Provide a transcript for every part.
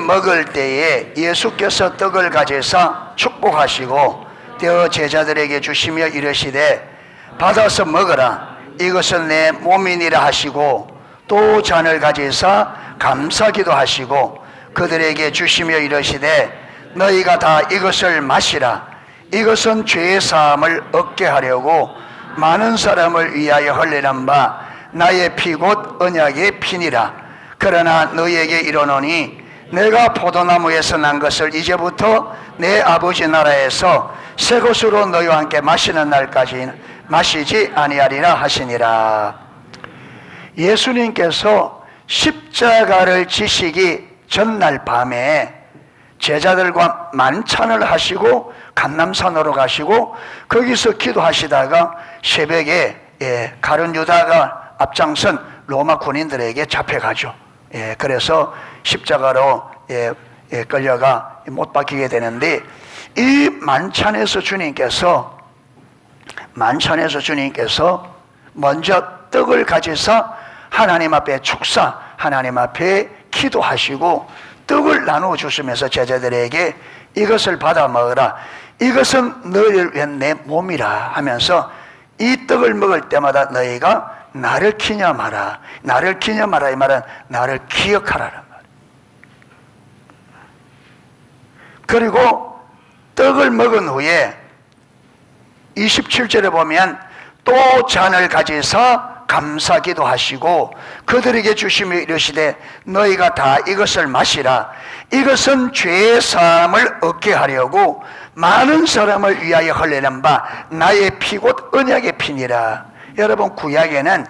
먹을 때에 예수께서 떡을 가져서 축복하시고 떼어 제자들에게 주시며 이르시되 받아서 먹으라, 이것은 내 몸이니라 하시고 또 잔을 가져서 감사기도 하시고 그들에게 주시며 이르시되 너희가 다 이것을 마시라, 이것은 죄의 사함을 얻게 하려고 많은 사람을 위하여 흘리는 바 나의 피 곧 언약의 피니라. 그러나 너희에게 이르노니 내가 포도나무에서 난 것을 이제부터 내 아버지 나라에서 새 것으로 너희와 함께 마시는 날까지 마시지 아니하리라 하시니라. 예수님께서 십자가를 지시기 전날 밤에 제자들과 만찬을 하시고 감람산으로 가시고 거기서 기도하시다가 새벽에 가룟 유다가 앞장선 로마 군인들에게 잡혀가죠. 그래서 십자가로 끌려가 못 박히게 되는데, 이 만찬에서 주님께서 먼저 떡을 가져서 하나님 앞에 축사, 하나님 앞에 기도하시고 떡을 나누어 주시면서 제자들에게 이것을 받아 먹으라, 이것은 너희를 위한 내 몸이라 하면서 이 떡을 먹을 때마다 너희가 나를 기념하라. 나를 기념하라 이 말은 나를 기억하라는 말. 그리고 떡을 먹은 후에 27절에 보면 또 잔을 가져서 감사기도 하시고 그들에게 주시며 이르시되 너희가 다 이것을 마시라, 이것은 죄의 사함을 얻게 하려고 많은 사람을 위하여 흘리는 바 나의 피 곧 언약의 피니라. 여러분, 구약에는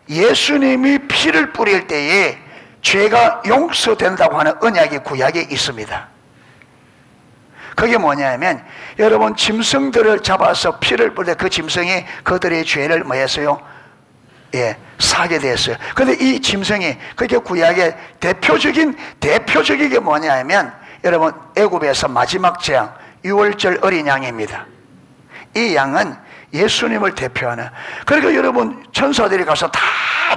예수님이 피를 뿌릴 때에 죄가 용서된다고 하는 언약이 구약에 있습니다. 그게 뭐냐면, 여러분, 짐승들을 잡아서 피를 뿌릴 때 그 짐승이 그들의 죄를 뭐 했어요? 사게 됐어요. 근데 이 짐승이, 그게 구약의 대표적인 게 뭐냐면, 여러분, 애굽에서 마지막 재앙, 유월절 어린 양입니다. 이 양은 예수님을 대표하는, 그러니까 여러분, 천사들이 가서 다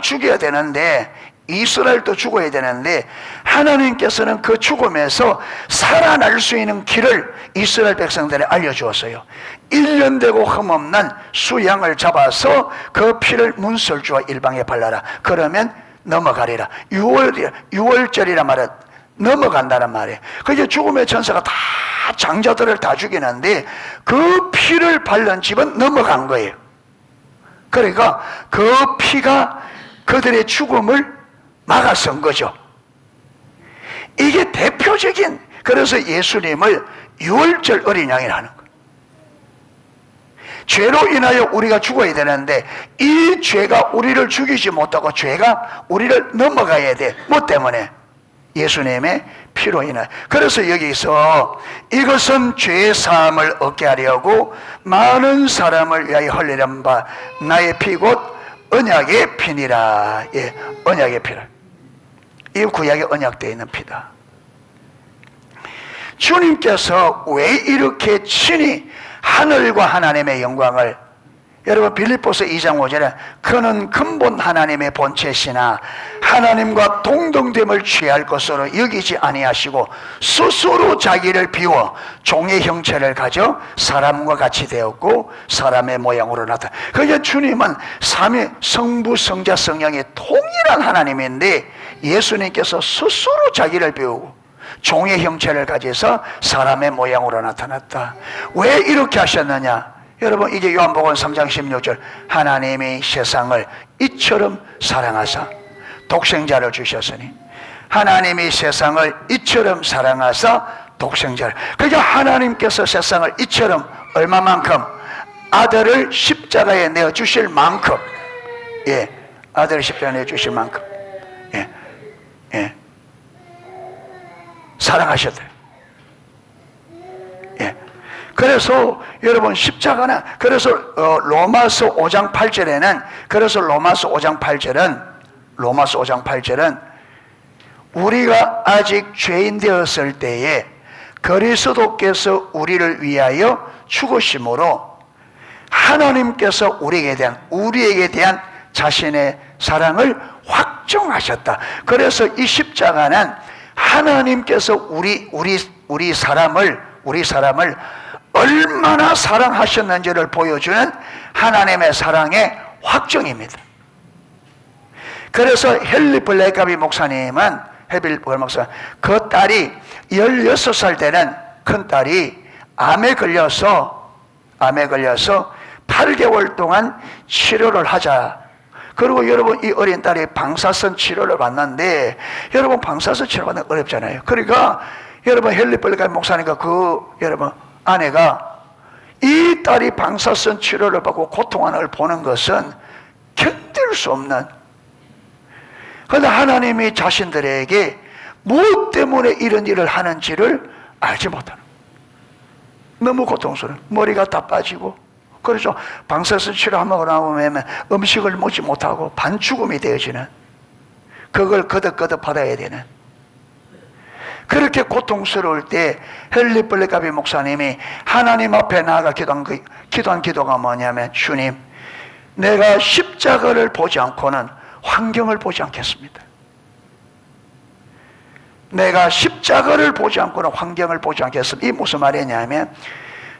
죽여야 되는데, 이스라엘도 죽어야 되는데, 하나님께서는 그 죽음에서 살아날 수 있는 길을 이스라엘 백성들에 알려주었어요. 1년 되고 흠없는 수양을 잡아서 그 피를 문설주와 일방에 발라라. 그러면 넘어가리라. 6월절이라 말은 넘어간다는 말이에요. 그게 죽음의 천사가 다 장자들을 다 죽이는데 그 피를 바른 집은 넘어간 거예요. 그러니까 그 피가 그들의 죽음을 막아선 거죠. 이게 대표적인, 그래서 예수님을 유월절 어린 양이라는 거예요. 죄로 인하여 우리가 죽어야 되는데 이 죄가 우리를 죽이지 못하고 죄가 우리를 넘어가야 돼. 뭐 때문에? 예수님의 피로 인하여. 그래서 여기서 이것은 죄의 사함을 얻게 하려고 많은 사람을 위하여 흘리는 바 나의 피 곧 언약의 피니라. 언약의 피라. 이 구약에 언약되어 있는 피다. 주님께서 왜 이렇게 친히 하늘과 하나님의 영광을, 여러분 빌립보서 2장 5절에 그는 근본 하나님의 본체시나 하나님과 동등됨을 취할 것으로 여기지 아니하시고 스스로 자기를 비워 종의 형체를 가져 사람과 같이 되었고 사람의 모양으로 나타나. 그러니까 주님은 삼위 성부 성자 성령이 통일한 하나님인데 예수님께서 스스로 자기를 비우고 종의 형체를 가져서 사람의 모양으로 나타났다. 왜 이렇게 하셨느냐? 여러분, 이게 요한복음 3장 16절 하나님이 세상을 이처럼 사랑하사 독생자를 주셨으니, 하나님이 세상을 이처럼 사랑하사 독생자를, 그러니까 하나님께서 세상을 이처럼 얼마만큼? 아들을 십자가에 내어주실 만큼, 아들을 십자가에 내어주실 만큼 사랑하셨대요. 그래서 여러분 십자가는, 그래서 로마서 5장 8절에는, 그래서 로마서 5장 8절은 우리가 아직 죄인 되었을 때에 그리스도께서 우리를 위하여 죽으심으로 하나님께서 우리에게 대한 자신의 사랑을 확정하셨다. 그래서 이 십자가는 하나님께서 우리 사람을 얼마나 사랑하셨는지를 보여주는 하나님의 사랑의 확정입니다. 그래서 헨리 블레가비 목사님은, 그 딸이 16살 되는 큰 딸이 암에 걸려서 8개월 동안 치료를 하자. 그리고 여러분, 이 어린 딸이 방사선 치료를 받는데, 여러분, 방사선 치료 받는 거 어렵잖아요. 그러니까 여러분, 헨리 블레가비 목사님과 여러분 아내가 이 딸이 방사선 치료를 받고 고통하는 걸 보는 것은 견딜 수 없는, 그런데 하나님이 자신들에게 무엇 때문에 이런 일을 하는지를 알지 못하는, 너무 고통스러워. 머리가 다 빠지고, 그래서 방사선 치료하고 나오면 음식을 먹지 못하고 반죽음이 되어지는, 그걸 거듭거듭 받아야 되는, 그렇게 고통스러울 때 헨리 블레가비 목사님이 하나님 앞에 나아가 기도한 기도가 뭐냐면, 주님, 내가 십자가를 보지 않고는 환경을 보지 않겠습니다. 내가 십자가를 보지 않고는 환경을 보지 않겠습니다. 이 무슨 말이냐면,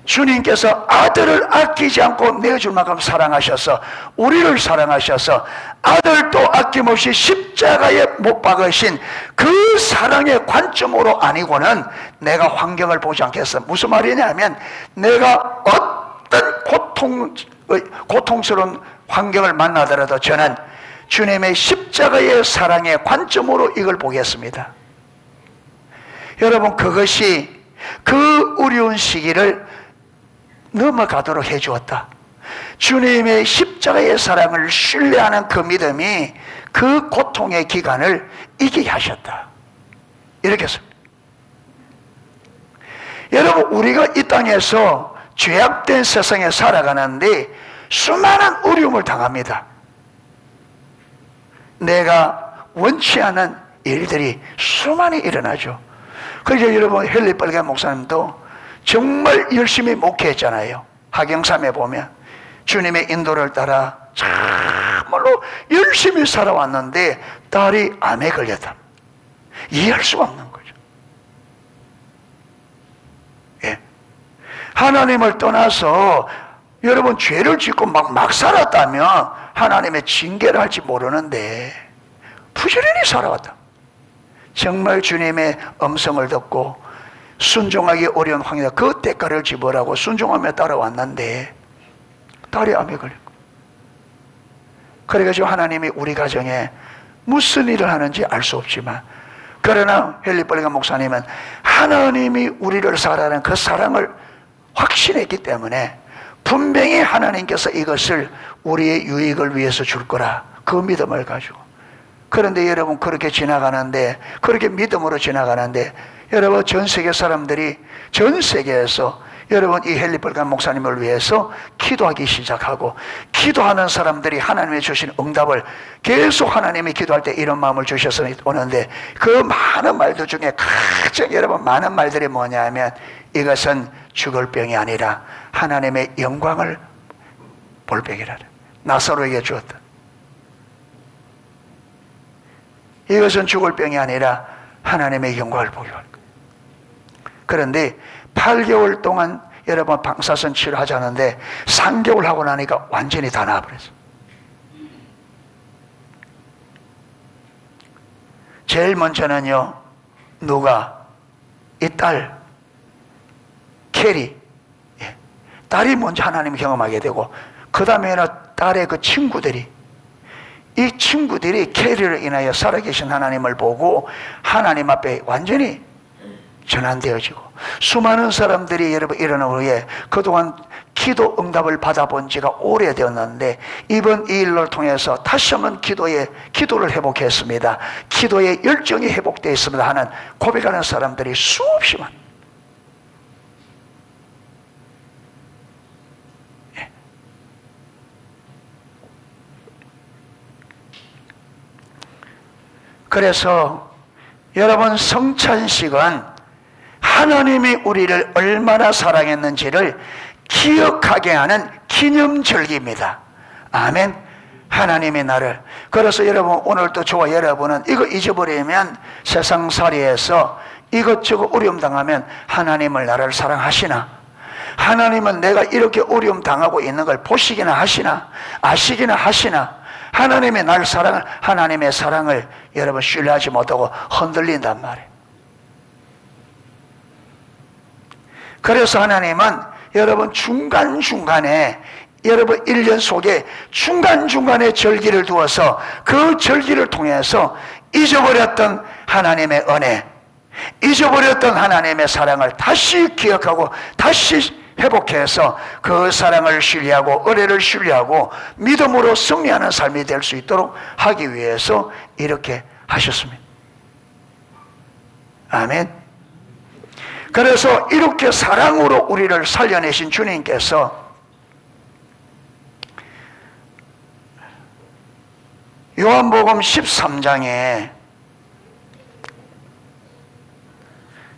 주님께서 아들을 아끼지 않고 내어줄 만큼 사랑하셔서, 우리를 사랑하셔서 아들도 아낌없이 십자가에 못 박으신 그 사랑의 관점으로 아니고는 내가 환경을 보지 않겠습니다. 무슨 말이냐면, 내가 어떤 고통스러운 환경을 만나더라도 저는 주님의 십자가의 사랑의 관점으로 이걸 보겠습니다. 여러분, 그것이 그 어려운 시기를 넘어가도록 해주었다. 주님의 십자가의 사랑을 신뢰하는 그 믿음이 그 고통의 기간을 이기게 하셨다. 이렇게 했습니다. 여러분, 우리가 이 땅에서 죄악된 세상에 살아가는데 수많은 어려움을 당합니다. 내가 원치 않은 일들이 수많이 일어나죠. 그래서 여러분, 헨리 블레가비 목사님도 정말 열심히 목회했잖아요. 하경삼에 보면 주님의 인도를 따라 정말로 열심히 살아왔는데 딸이 암에 걸렸다. 이해할 수가 없는 거죠. 예. 하나님을 떠나서 여러분 죄를 짓고 막 살았다면 하나님의 징계를 할지 모르는데 부지런히 살아왔다. 정말 주님의 음성을 듣고 순종하기 어려운 환경, 그 대가를 지불하고 순종하며 따라왔는데 딸이 암에 걸렸고, 그래가지고 하나님이 우리 가정에 무슨 일을 하는지 알 수 없지만, 그러나 헨리 블레가비 목사님은 하나님이 우리를 사랑하는 그 사랑을 확신했기 때문에 분명히 하나님께서 이것을 우리의 유익을 위해서 줄 거라, 그 믿음을 가지고. 그런데 여러분, 그렇게 지나가는데, 그렇게 믿음으로 지나가는데, 여러분, 전 세계 사람들이, 전 세계에서 여러분 이 헨리 블레가비 목사님을 위해서 기도하기 시작하고, 기도하는 사람들이 하나님이 주신 응답을 계속, 하나님이 기도할 때 이런 마음을 주셔서 오는데, 그 많은 말들 중에 가장 여러분 많은 말들이 뭐냐면, 이것은 죽을 병이 아니라 하나님의 영광을 볼 병이라. 나사로에게 주었다. 이것은 죽을 병이 아니라 하나님의 영광을 보게 할 거예요. 그런데 8개월 동안 여러분 방사선 치료하자는데 3개월 하고 나니까 완전히 다 나아버렸어요. 제일 먼저는요, 누가? 이 딸 캐리, 딸이 먼저 하나님을 경험하게 되고, 그 다음에는 딸의 그 친구들이, 이 친구들이 캐리를 인하여 살아계신 하나님을 보고 하나님 앞에 완전히 전환되어지고, 수많은 사람들이 여러분 일어난 후에 그동안 기도 응답을 받아본 지가 오래되었는데, 이번 이 일을 통해서 다시 한번 기도를 회복했습니다. 기도의 열정이 회복되어 있습니다 하는 고백하는 사람들이 수없이 많아요. 그래서 여러분, 성찬식은 하나님이 우리를 얼마나 사랑했는지를 기억하게 하는 기념절기입니다. 아멘. 하나님의 나를. 그래서 여러분, 오늘도 저와 여러분은 이거 잊어버리면 세상살이에서 이것저것 어려움 당하면 하나님을 나를 사랑하시나? 하나님은 내가 이렇게 어려움 당하고 있는 걸 보시기나 하시나? 아시기나 하시나? 하나님의 날 사랑을, 하나님의 사랑을 여러분 신뢰하지 못하고 흔들린단 말이에요. 그래서 하나님은 여러분 중간중간에, 여러분 1년 속에 중간중간에 절기를 두어서 그 절기를 통해서 잊어버렸던 하나님의 은혜, 잊어버렸던 하나님의 사랑을 다시 기억하고 다시 회복해서 그 사랑을 신뢰하고 은혜를 신뢰하고 믿음으로 승리하는 삶이 될 수 있도록 하기 위해서 이렇게 하셨습니다. 아멘. 그래서 이렇게 사랑으로 우리를 살려내신 주님께서 요한복음 13장에,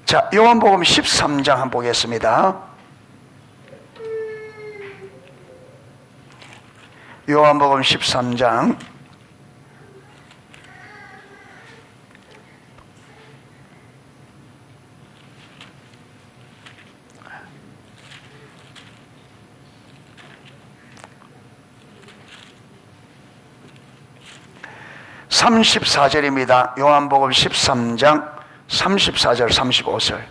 자, 요한복음 13장 한번 보겠습니다. 요한복음 13장 34절입니다. 요한복음 13장 34절 35절.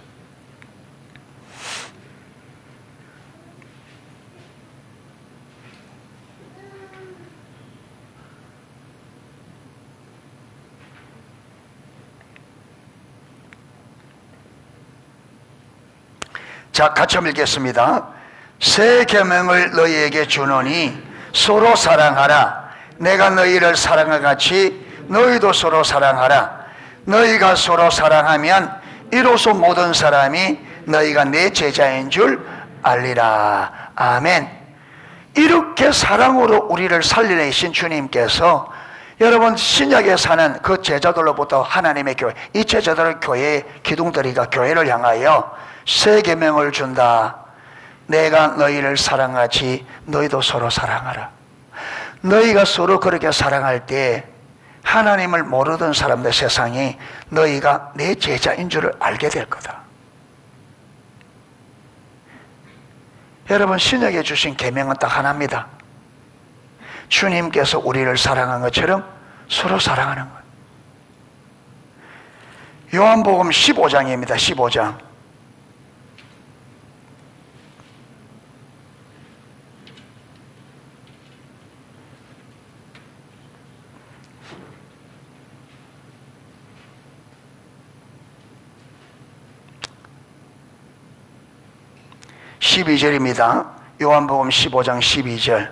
자, 같이 한번 읽겠습니다. 새 계명을 너희에게 주노니 서로 사랑하라. 내가 너희를 사랑한 같이 너희도 서로 사랑하라. 너희가 서로 사랑하면 이로써 모든 사람이 너희가 내 제자인 줄 알리라. 아멘. 이렇게 사랑으로 우리를 살려내신 주님께서 여러분 신약에 사는 그 제자들로부터 하나님의 교회, 이 제자들은 교회의 기둥들이가 교회를 향하여 새 계명을 준다. 내가 너희를 사랑하지 너희도 서로 사랑하라. 너희가 서로 그렇게 사랑할 때 하나님을 모르던 사람들 세상이 너희가 내 제자인 줄을 알게 될 거다. 여러분 신약에 주신 계명은 딱 하나입니다. 주님께서 우리를 사랑한 것처럼 서로 사랑하는 것. 요한복음 15장입니다. 15장. (12절입니다) 요한복음 15장 12절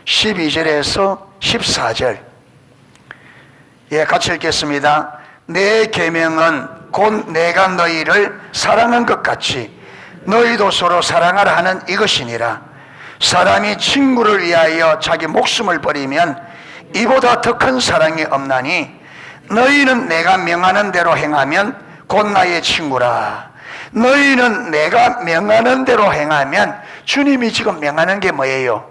12절에서 14절. 예, 같이 읽겠습니다. 내 계명은 곧 내가 너희를 사랑한 것 같이 너희도 서로 사랑하라 하는 이것이니라. 사람이 친구를 위하여 자기 목숨을 버리면 이보다 더 큰 사랑이 없나니 너희는 내가 명하는 대로 행하면 곧 나의 친구라. 너희는 내가 명하는 대로 행하면, 주님이 지금 명하는 게 뭐예요?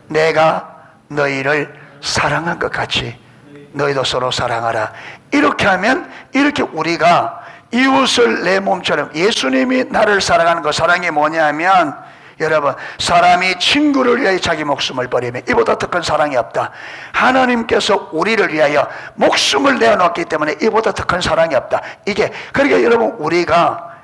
내가 너희를 사랑한 것 같이 너희도 서로 사랑하라. 이렇게 하면, 이렇게 우리가 이웃을 내 몸처럼, 예수님이 나를 사랑하는 그 사랑이 뭐냐면, 여러분, 사람이 친구를 위하여 자기 목숨을 버리면 이보다 더 큰 사랑이 없다. 하나님께서 우리를 위하여 목숨을 내어놓기 때문에 이보다 더 큰 사랑이 없다. 이게, 그러니까 여러분, 우리가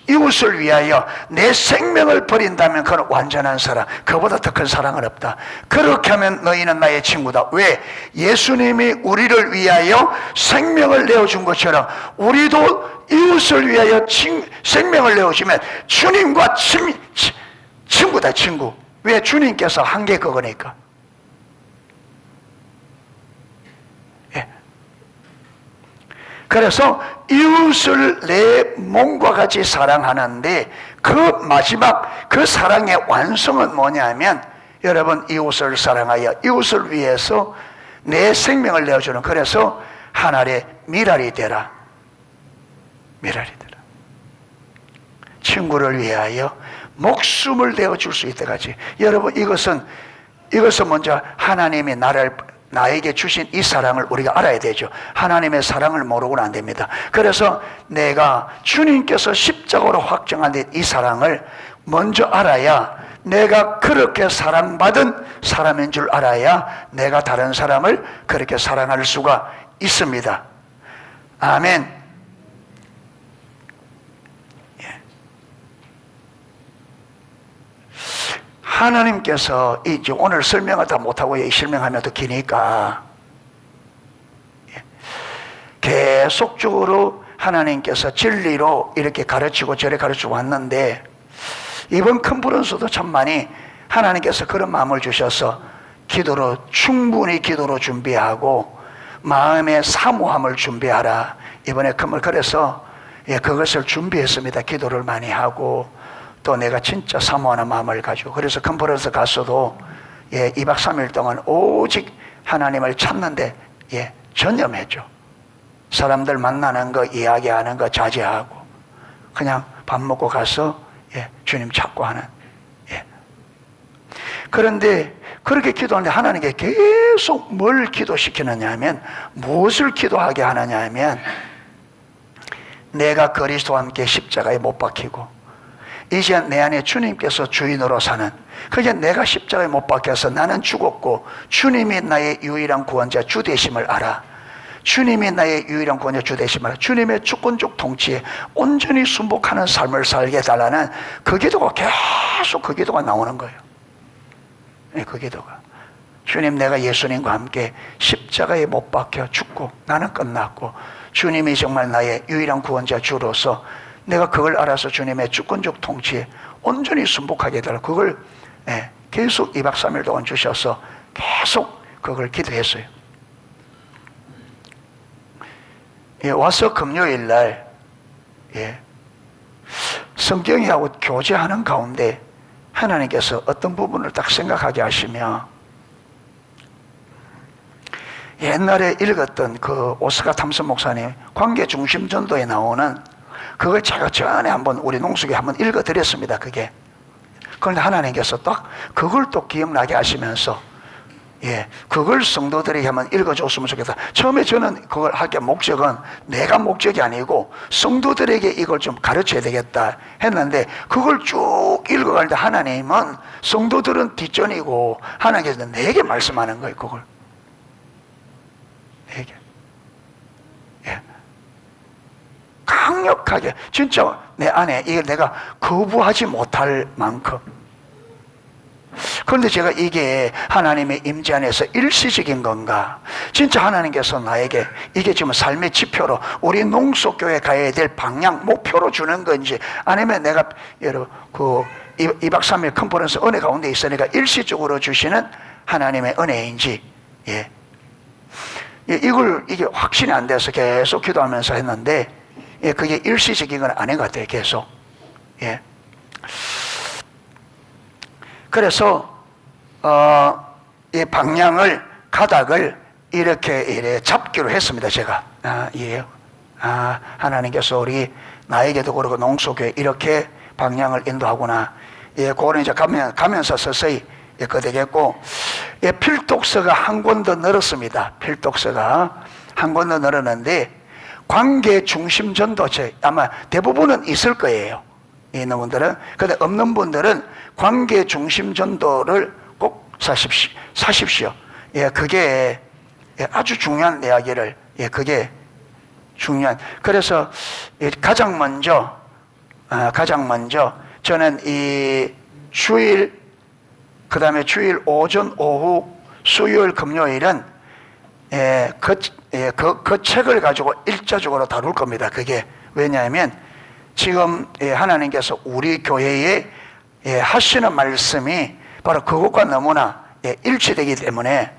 이웃을 위하여 내 생명을 버린다면 그건 완전한 사랑, 그보다 더 큰 사랑은 없다. 그렇게 하면 너희는 나의 친구다. 왜? 예수님이 우리를 위하여 생명을 내어준 것처럼 우리도 이웃을 위하여 생명을 내어주면 주님과 친구다, 친구. 왜? 주님께서 한 게 그거니까. 예. 그래서 이웃을 내 몸과 같이 사랑하는데 그 마지막 그 사랑의 완성은 뭐냐면, 여러분, 이웃을 사랑하여 이웃을 위해서 내 생명을 내어주는, 그래서 하늘의 미랄이 되라. 미랄이 되라. 친구를 위하여 목숨을 내어줄 수 있다까지. 여러분, 이것은 이것은 먼저 하나님이 나에게 주신 이 사랑을 우리가 알아야 되죠. 하나님의 사랑을 모르고는 안 됩니다. 그래서 내가 주님께서 십자가로 확정한 이 사랑을 먼저 알아야, 내가 그렇게 사랑받은 사람인 줄 알아야 내가 다른 사람을 그렇게 사랑할 수가 있습니다. 아멘. 하나님께서 이제 오늘 설명을 다 못하고 설명하면 더 기니까 계속적으로 하나님께서 진리로 이렇게 가르치고 저래 가르치고 왔는데, 이번 컨퍼런스도 참 많이 하나님께서 그런 마음을 주셔서 충분히 기도로 준비하고 마음의 사모함을 준비하라. 이번에 그래서 그것을 준비했습니다. 기도를 많이 하고 또 내가 진짜 사모하는 마음을 가지고, 그래서 컨퍼런스 갔어도 2박 3일 동안 오직 하나님을 찾는데 전념했죠. 사람들 만나는 거, 이야기하는 거 자제하고 그냥 밥 먹고 가서 주님 찾고 하는. 그런데 그렇게 기도하는데 하나님께 계속 뭘 기도시키느냐 하면, 무엇을 기도하게 하느냐 하면, 내가 그리스도와 함께 십자가에 못 박히고 이제 내 안에 주님께서 주인으로 사는, 그게 내가 십자가에 못 박혀서 나는 죽었고 주님이 나의 유일한 구원자 주 되심을 알아. 주님이 나의 유일한 구원자 주 되심을 알아. 주님의 주권적 통치에 온전히 순복하는 삶을 살게 해달라는 그 기도가 계속 그 기도가 나오는 거예요. 그 기도가, 주님, 내가 예수님과 함께 십자가에 못 박혀 죽고 나는 끝났고 주님이 정말 나의 유일한 구원자 주로서 내가 그걸 알아서 주님의 주권적 통치에 온전히 순복하게 해달라. 그걸 계속 2박 3일 동안 주셔서 계속 그걸 기도했어요. 와서 금요일 날 성경이하고 교제하는 가운데 하나님께서 어떤 부분을 딱 생각하게 하시며, 옛날에 읽었던 그 오스카 탐슨 목사님 관계 중심 전도에 나오는 그걸 제가 전에 한번 우리 농숙에 한번 읽어드렸습니다. 그런데 하나님께서 딱 그걸 또 기억나게 하시면서 그걸 성도들에게 한번 읽어줬으면 좋겠다. 처음에 저는 그걸 하게 목적은 내가 목적이 아니고 성도들에게 이걸 좀 가르쳐야 되겠다 했는데, 그걸 쭉 읽어가는데 하나님은 성도들은 뒷전이고 하나님께서 내게 말씀하는 거예요. 그걸 내게 강력하게 진짜 내 안에 이걸 내가 거부하지 못할 만큼. 그런데 제가 이게 하나님의 임재 안에서 일시적인 건가, 진짜 하나님께서 나에게 이게 지금 삶의 지표로 우리 농속교회 가야 될 방향 목표로 주는 건지, 아니면 내가 여러분 2박 3일 컨퍼런스 은혜 가운데 있으니까 일시적으로 주시는 하나님의 은혜인지, 이게 확신이 안 돼서 계속 기도하면서 했는데, 그게 일시적인 건 아닌 것 같아요. 계속. 그래서 이 방향을, 가닥을 이렇게 잡기로 했습니다. 제가 하나님께서 우리 나에게도 그렇고 농속교회 이렇게 방향을 인도하구나. 그거는 이제 가면서 서서히 그 되겠고, 필독서가 한 권 더 늘었습니다. 필독서가 한 권 더 늘었는데, 관계 중심 전도책 아마 대부분은 있을 거예요. 있는 분들은. 근데 없는 분들은 관계 중심 전도를 꼭 사십시오. 그게 아주 중요한 이야기를, 그게 중요한. 그래서 가장 먼저 저는 이 주일, 그 다음에 주일 오전, 오후, 수요일, 금요일은 그 책을 가지고 일차적으로 다룰 겁니다. 그게 왜냐하면 지금 하나님께서 우리 교회에 하시는 말씀이 바로 그것과 너무나 일치되기 때문에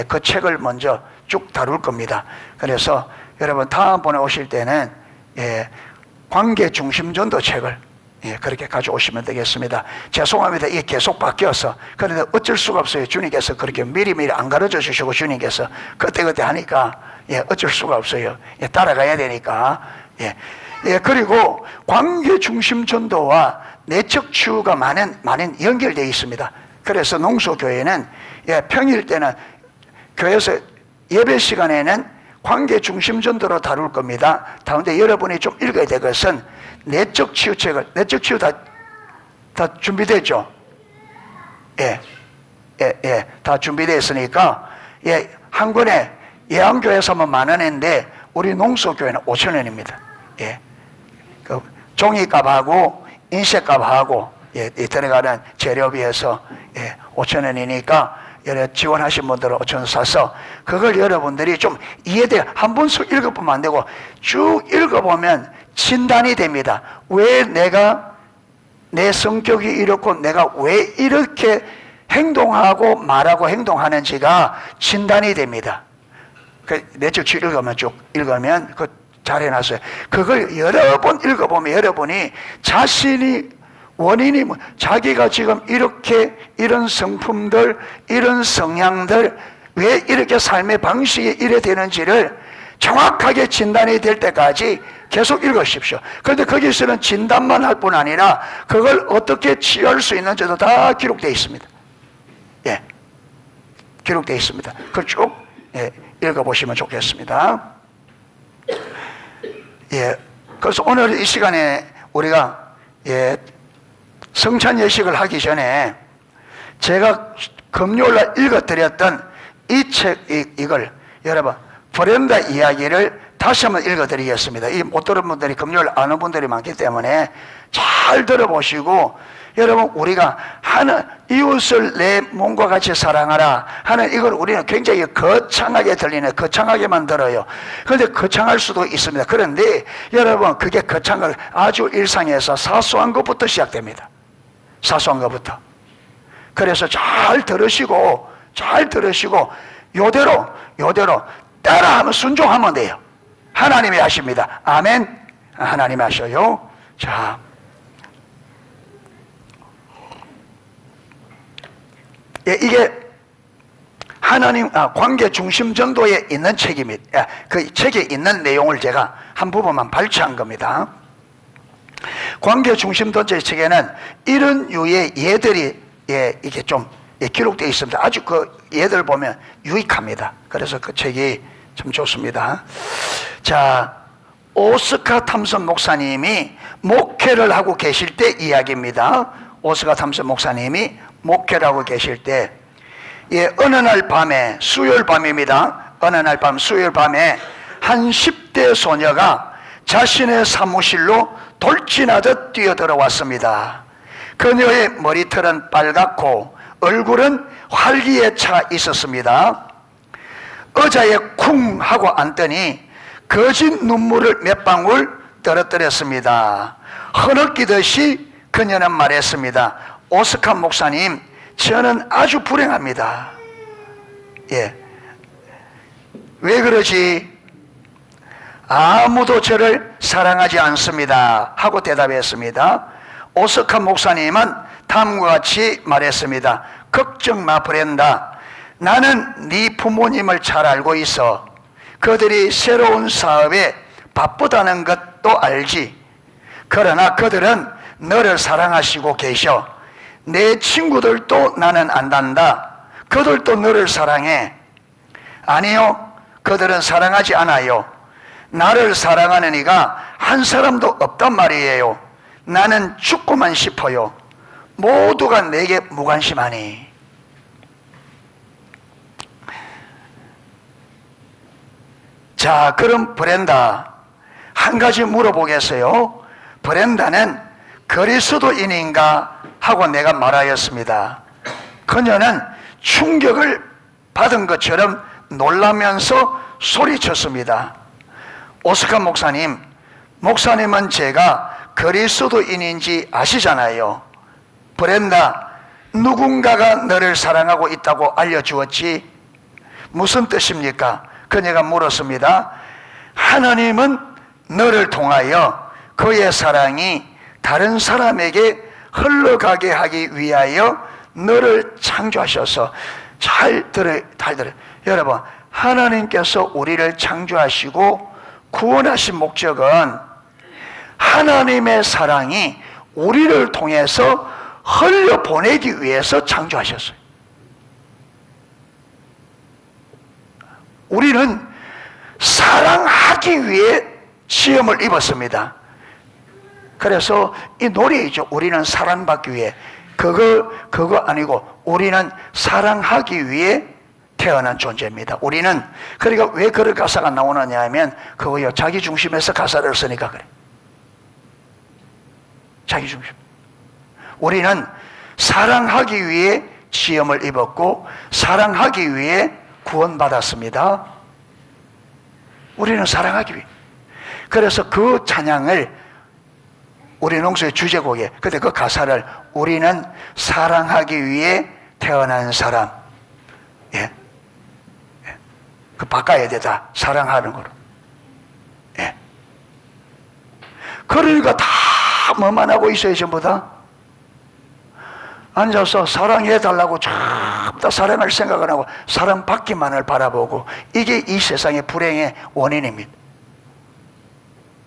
그 책을 먼저 쭉 다룰 겁니다. 그래서 여러분 다음번에 오실 때는 관계 중심 전도 책을 그렇게 가져오시면 되겠습니다. 죄송합니다. 이게 계속 바뀌어서. 그런데 어쩔 수가 없어요. 주님께서 그렇게 미리미리 안 가르쳐 주시고 주님께서 그때그때 하니까 어쩔 수가 없어요. 따라가야 되니까. 그리고 관계 중심 전도와 내적 치유가 많은 연결되어 있습니다. 그래서 농소교회는 평일 때는 교회에서 예배 시간에는 관계 중심 전도로 다룰 겁니다. 다른데 여러분이 좀 읽어야 될 것은 내적 치유책을, 내적 치유 다 준비됐죠? 다 준비되어 있으니까, 한 권에 예안교회에서 하면 10,000원인데, 우리 농소교회는 5,000원입니다. 그 종이값하고 인쇄값하고, 들어가는 재료비에서 5,000원이니까, 지원하신 분들은 5,000원 사서, 그걸 여러분들이 좀 이해돼, 한 번씩 읽어보면 안 되고, 쭉 읽어보면 진단이 됩니다. 왜 내가 내 성격이 이렇고 내가 왜 이렇게 행동하고 말하고 행동하는지가 진단이 됩니다. 내적 치유 읽으면 쭉 읽으면 잘 해놨어요. 그걸 여러 번 읽어보면 여러분이 자신이 원인이 자기가 지금 이렇게 이런 성품들, 이런 성향들 왜 이렇게 삶의 방식이 이래 되는지를 정확하게 진단이 될 때까지 계속 읽으십시오. 그런데 거기서는 진단만 할 뿐 아니라 그걸 어떻게 치유할 수 있는지도 다 기록되어 있습니다. 기록되어 있습니다. 그걸 쭉 읽어보시면 좋겠습니다. 그래서 오늘 이 시간에 우리가 성찬 예식을 하기 전에 제가 금요일날 읽어드렸던 이 책, 이걸 여러분 브렌다 이야기를 다시 한번 읽어드리겠습니다. 이 못 들은 분들이 금요일 아는 분들이 많기 때문에 잘 들어보시고, 여러분 우리가 하는 이웃을 내 몸과 같이 사랑하라 하는 이걸 우리는 굉장히 거창하게 들리네. 거창하게만 들어요. 그런데 거창할 수도 있습니다. 그런데 여러분 그게 거창한 아주 일상에서 사소한 것부터 시작됩니다. 사소한 것부터. 그래서 잘 들으시고 요대로 따라하면 순종하면 돼요. 하나님이 하십니다. 아멘. 하나님이 하셔요. 자, 이게 하나님 관계 중심 전도에 있는 책입니다. 그 책에 있는 내용을 제가 한 부분만 발췌한 겁니다. 관계 중심 전도의 책에는 이런 유의 예들이 이게 좀 기록되어 있습니다. 아주 그 예들 보면 유익합니다. 그래서 그 책이 참 좋습니다. 자, 오스카 탐슨 목사님이 목회를 하고 계실 때 이야기입니다. 오스카 탐슨 목사님이 목회를 하고 계실 때, 어느 날 밤에, 수요일 밤입니다. 어느 날 밤, 수요일 밤에 한 10대 소녀가 자신의 사무실로 돌진하듯 뛰어들어왔습니다. 그녀의 머리털은 빨갛고 얼굴은 활기에 차 있었습니다. 의자에 쿵 하고 앉더니 거짓 눈물을 몇 방울 떨어뜨렸습니다. 흐느끼듯이 그녀는 말했습니다. 오스카 목사님, 저는 아주 불행합니다. 왜 그러지? 아무도 저를 사랑하지 않습니다. 하고 대답했습니다. 오스카 목사님은 다음과 같이 말했습니다. 걱정 마, 브렌다. 나는 네 부모님을 잘 알고 있어. 그들이 새로운 사업에 바쁘다는 것도 알지. 그러나 그들은 너를 사랑하시고 계셔. 내 친구들도 나는 안단다. 그들도 너를 사랑해. 아니요, 그들은 사랑하지 않아요. 나를 사랑하는 이가 한 사람도 없단 말이에요. 나는 죽고만 싶어요. 모두가 내게 무관심하니. 자, 그럼 브렌다, 한 가지 물어보겠어요. 브렌다는 그리스도인인가 하고 내가 말하였습니다. 그녀는 충격을 받은 것처럼 놀라면서 소리쳤습니다. 오스카 목사님, 목사님은 제가 그리스도인인지 아시잖아요. 브렌다, 누군가가 너를 사랑하고 있다고 알려주었지? 무슨 뜻입니까? 그녀가 물었습니다. 하나님은 너를 통하여 그의 사랑이 다른 사람에게 흘러가게 하기 위하여 너를 창조하셔서. 잘 들어요. 여러분, 하나님께서 우리를 창조하시고 구원하신 목적은 하나님의 사랑이 우리를 통해서 흘려보내기 위해서 창조하셨어요. 우리는 사랑하기 위해 시험을 입었습니다. 그래서 이 노래이죠. 우리는 사랑받기 위해. 그거 아니고 우리는 사랑하기 위해 태어난 존재입니다. 우리는, 그러니까 왜 그런 가사가 나오느냐 하면 그거요, 자기 중심에서 가사를 쓰니까 그래. 자기 중심. 우리는 사랑하기 위해 시험을 입었고 사랑하기 위해 구원받았습니다. 우리는 사랑하기 위해. 그래서 그 찬양을 우리 농수의 주제곡에, 근데 그 가사를 우리는 사랑하기 위해 태어난 사람, 예, 그 바꿔야 되다. 사랑하는 거로. 예. 그러니까 다 뭐만 하고 있어요. 전부 다 앉아서 사랑해달라고 전부 다 사랑할 생각을 하고 사랑받기만을 바라보고, 이게 이 세상의 불행의 원인입니다.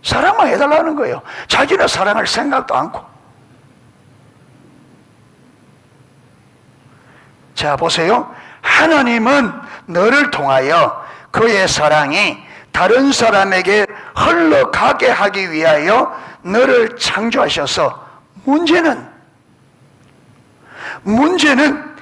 사랑만 해달라는 거예요. 자기는 사랑할 생각도 않고. 자, 보세요. 하나님은 너를 통하여 그의 사랑이 다른 사람에게 흘러가게 하기 위하여 너를 창조하셔서, 문제는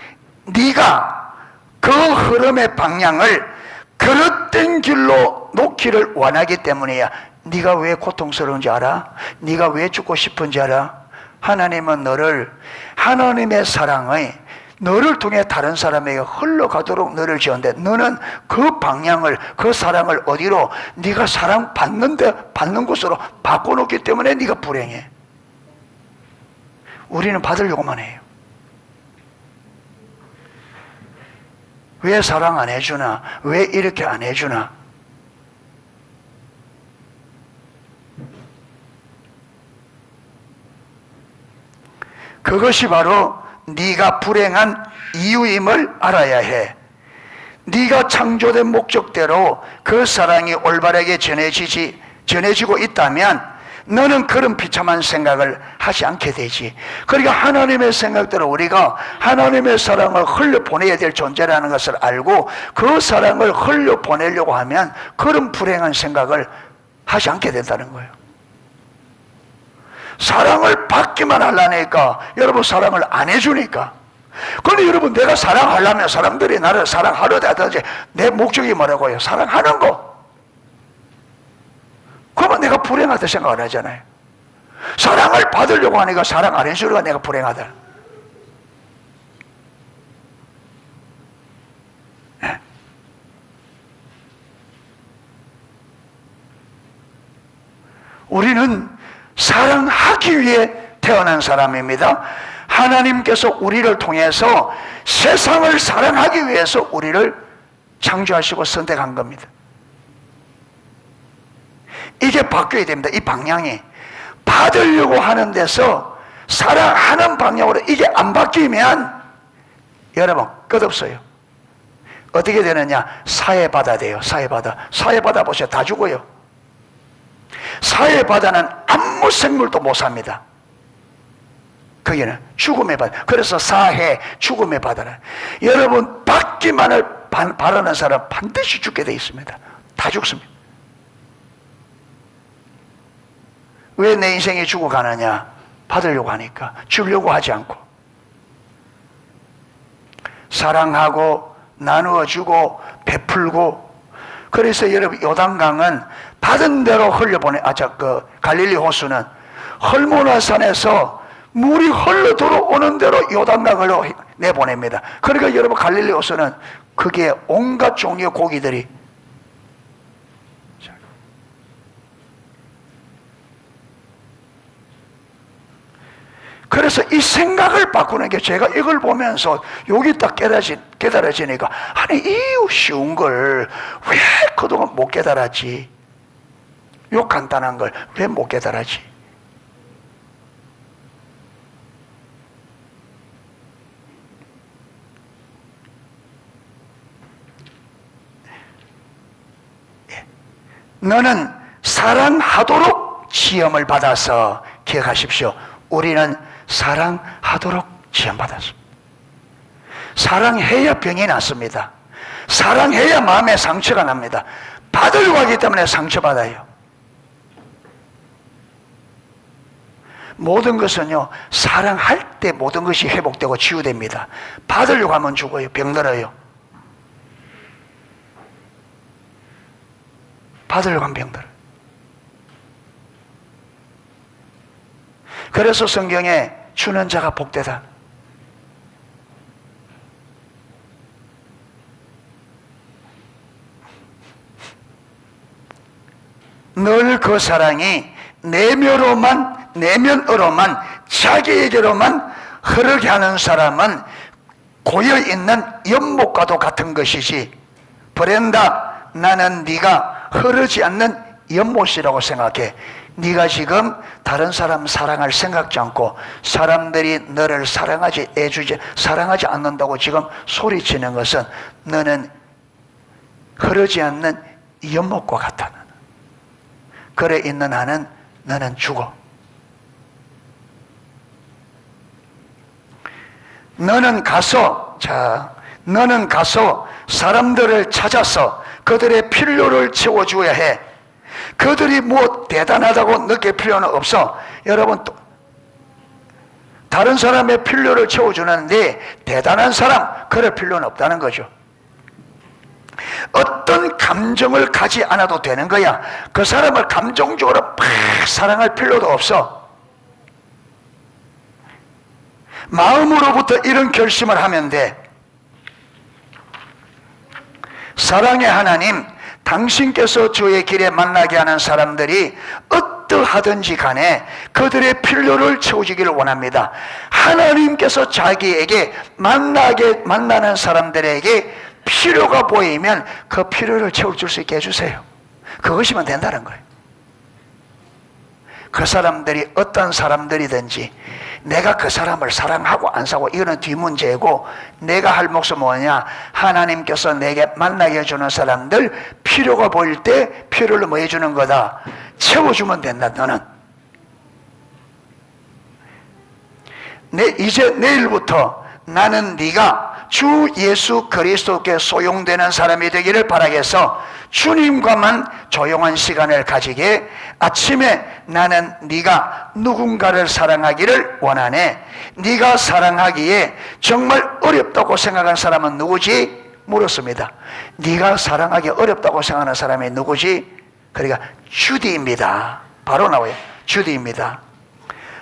네가 그 흐름의 방향을 그릇된 길로 놓기를 원하기 때문이야. 네가 왜 고통스러운지 알아? 네가 왜 죽고 싶은지 알아? 하나님은 너를, 하나님의 사랑의 너를 통해 다른 사람에게 흘러가도록 너를 지었는데, 너는 그 방향을, 그 사랑을 어디로, 네가 사랑 받는 곳으로 바꿔놓기 때문에 네가 불행해. 우리는 받으려고만 해요. 왜 사랑 안 해주나? 왜 이렇게 안 해주나? 그것이 바로 네가 불행한 이유임을 알아야 해. 네가 창조된 목적대로 그 사랑이 올바르게 전해지고 있다면 너는 그런 비참한 생각을 하지 않게 되지. 그러니까 하나님의 생각대로 우리가 하나님의 사랑을 흘려보내야 될 존재라는 것을 알고 그 사랑을 흘려보내려고 하면 그런 불행한 생각을 하지 않게 된다는 거예요. 사랑을 받기만 하려니까, 여러분 사랑을 안 해주니까. 그런데 여러분, 내가 사랑하려면 사람들이 나를 사랑하려다 하든지, 내 목적이 뭐라고요? 사랑하는 거. 그러면 내가 불행하다 생각 안 하잖아요. 사랑을 받으려고 하니까 사랑 안 해주려고 내가 불행하다. 네. 우리는 사랑하기 위해 태어난 사람입니다. 하나님께서 우리를 통해서 세상을 사랑하기 위해서 우리를 창조하시고 선택한 겁니다. 이게 바뀌어야 됩니다. 이 방향이. 받으려고 하는 데서 사랑하는 방향으로 이게 안 바뀌면 여러분 끝없어요. 어떻게 되느냐? 사회바다 돼요. 사회바다 보세요. 다 죽어요. 사회바다는 아무 생물도 못 삽니다. 거기는 죽음의 바다. 그래서 사해, 죽음의 바다는, 여러분 받기만을 바라는 사람 반드시 죽게 되어 있습니다. 다 죽습니다. 왜 내 인생이 죽어가느냐? 받으려고 하니까. 주려고 하지 않고. 사랑하고 나누어주고 베풀고. 그래서 여러분 요단강은 받은 대로 흘려보내. 갈릴리 호수는 헐모나산에서 물이 흘러 들어오는 대로 요단강으로 내보냅니다. 그러니까 여러분 갈릴리 호수는 그게 온갖 종류의 고기들이, 그래서 이 생각을 바꾸는 게, 제가 이걸 보면서 여기 딱 깨달아지니까, 아니 이 쉬운 걸 왜 그동안 못 깨달았지? 요 간단한 걸 왜 못 깨달았지? 너는 사랑하도록 시험을 받아서, 기억하십시오. 우리는 사랑하도록 지원받았습니다. 사랑해야 병이 낫습니다. 사랑해야 마음에 상처가 납니다. 받으려고 하기 때문에 상처받아요. 모든 것은요, 사랑할 때 모든 것이 회복되고 치유됩니다. 받으려고 하면 죽어요. 병들어요. 받으려고 하면 병들어요. 그래서 성경에 주는 자가 복되다. 늘 그 사랑이 내면으로만 자기에게로만 흐르게 하는 사람은 고여있는 연못과도 같은 것이지, 브렌다, 나는 네가 흐르지 않는 연못이라고 생각해. 네가 지금 다른 사람 사랑할 생각지 않고 사람들이 너를 사랑하지 않는다고 지금 소리치는 것은 너는 흐르지 않는 연못과 같다. 그래 있는 한은 너는 죽어. 너는 가서 사람들을 찾아서 그들의 필요를 채워줘야 해. 그들이 뭐 대단하다고 느낄 필요는 없어. 여러분, 다른 사람의 필요를 채워주는데 대단한 사람, 그럴 필요는 없다는 거죠. 어떤 감정을 가지 않아도 되는 거야. 그 사람을 감정적으로 막 사랑할 필요도 없어. 마음으로부터 이런 결심을 하면 돼. 사랑의 하나님, 당신께서 저의 길에 만나게 하는 사람들이 어떠하든지 간에 그들의 필요를 채워주기를 원합니다. 하나님께서 자기에게 만나는 사람들에게 필요가 보이면 그 필요를 채워줄 수 있게 해주세요. 그것이면 된다는 거예요. 그 사람들이 어떤 사람들이든지 내가 그 사람을 사랑하고 안 사고 이거는 뒷문제고, 내가 할 몫은 뭐냐, 하나님께서 내게 만나게 해주는 사람들 필요가 보일 때 필요를 뭐 해주는 거다, 채워주면 된다. 너는 이제 내일부터 나는 네가 주 예수 그리스도께 소용되는 사람이 되기를 바라겠어. 주님과만 조용한 시간을 가지게. 아침에 나는 네가 누군가를 사랑하기를 원하네. 네가 사랑하기에 정말 어렵다고 생각하는 사람은 누구지? 물었습니다. 네가 사랑하기 어렵다고 생각하는 사람이 누구지? 그러니까 주디입니다. 바로 나와요. 주디입니다.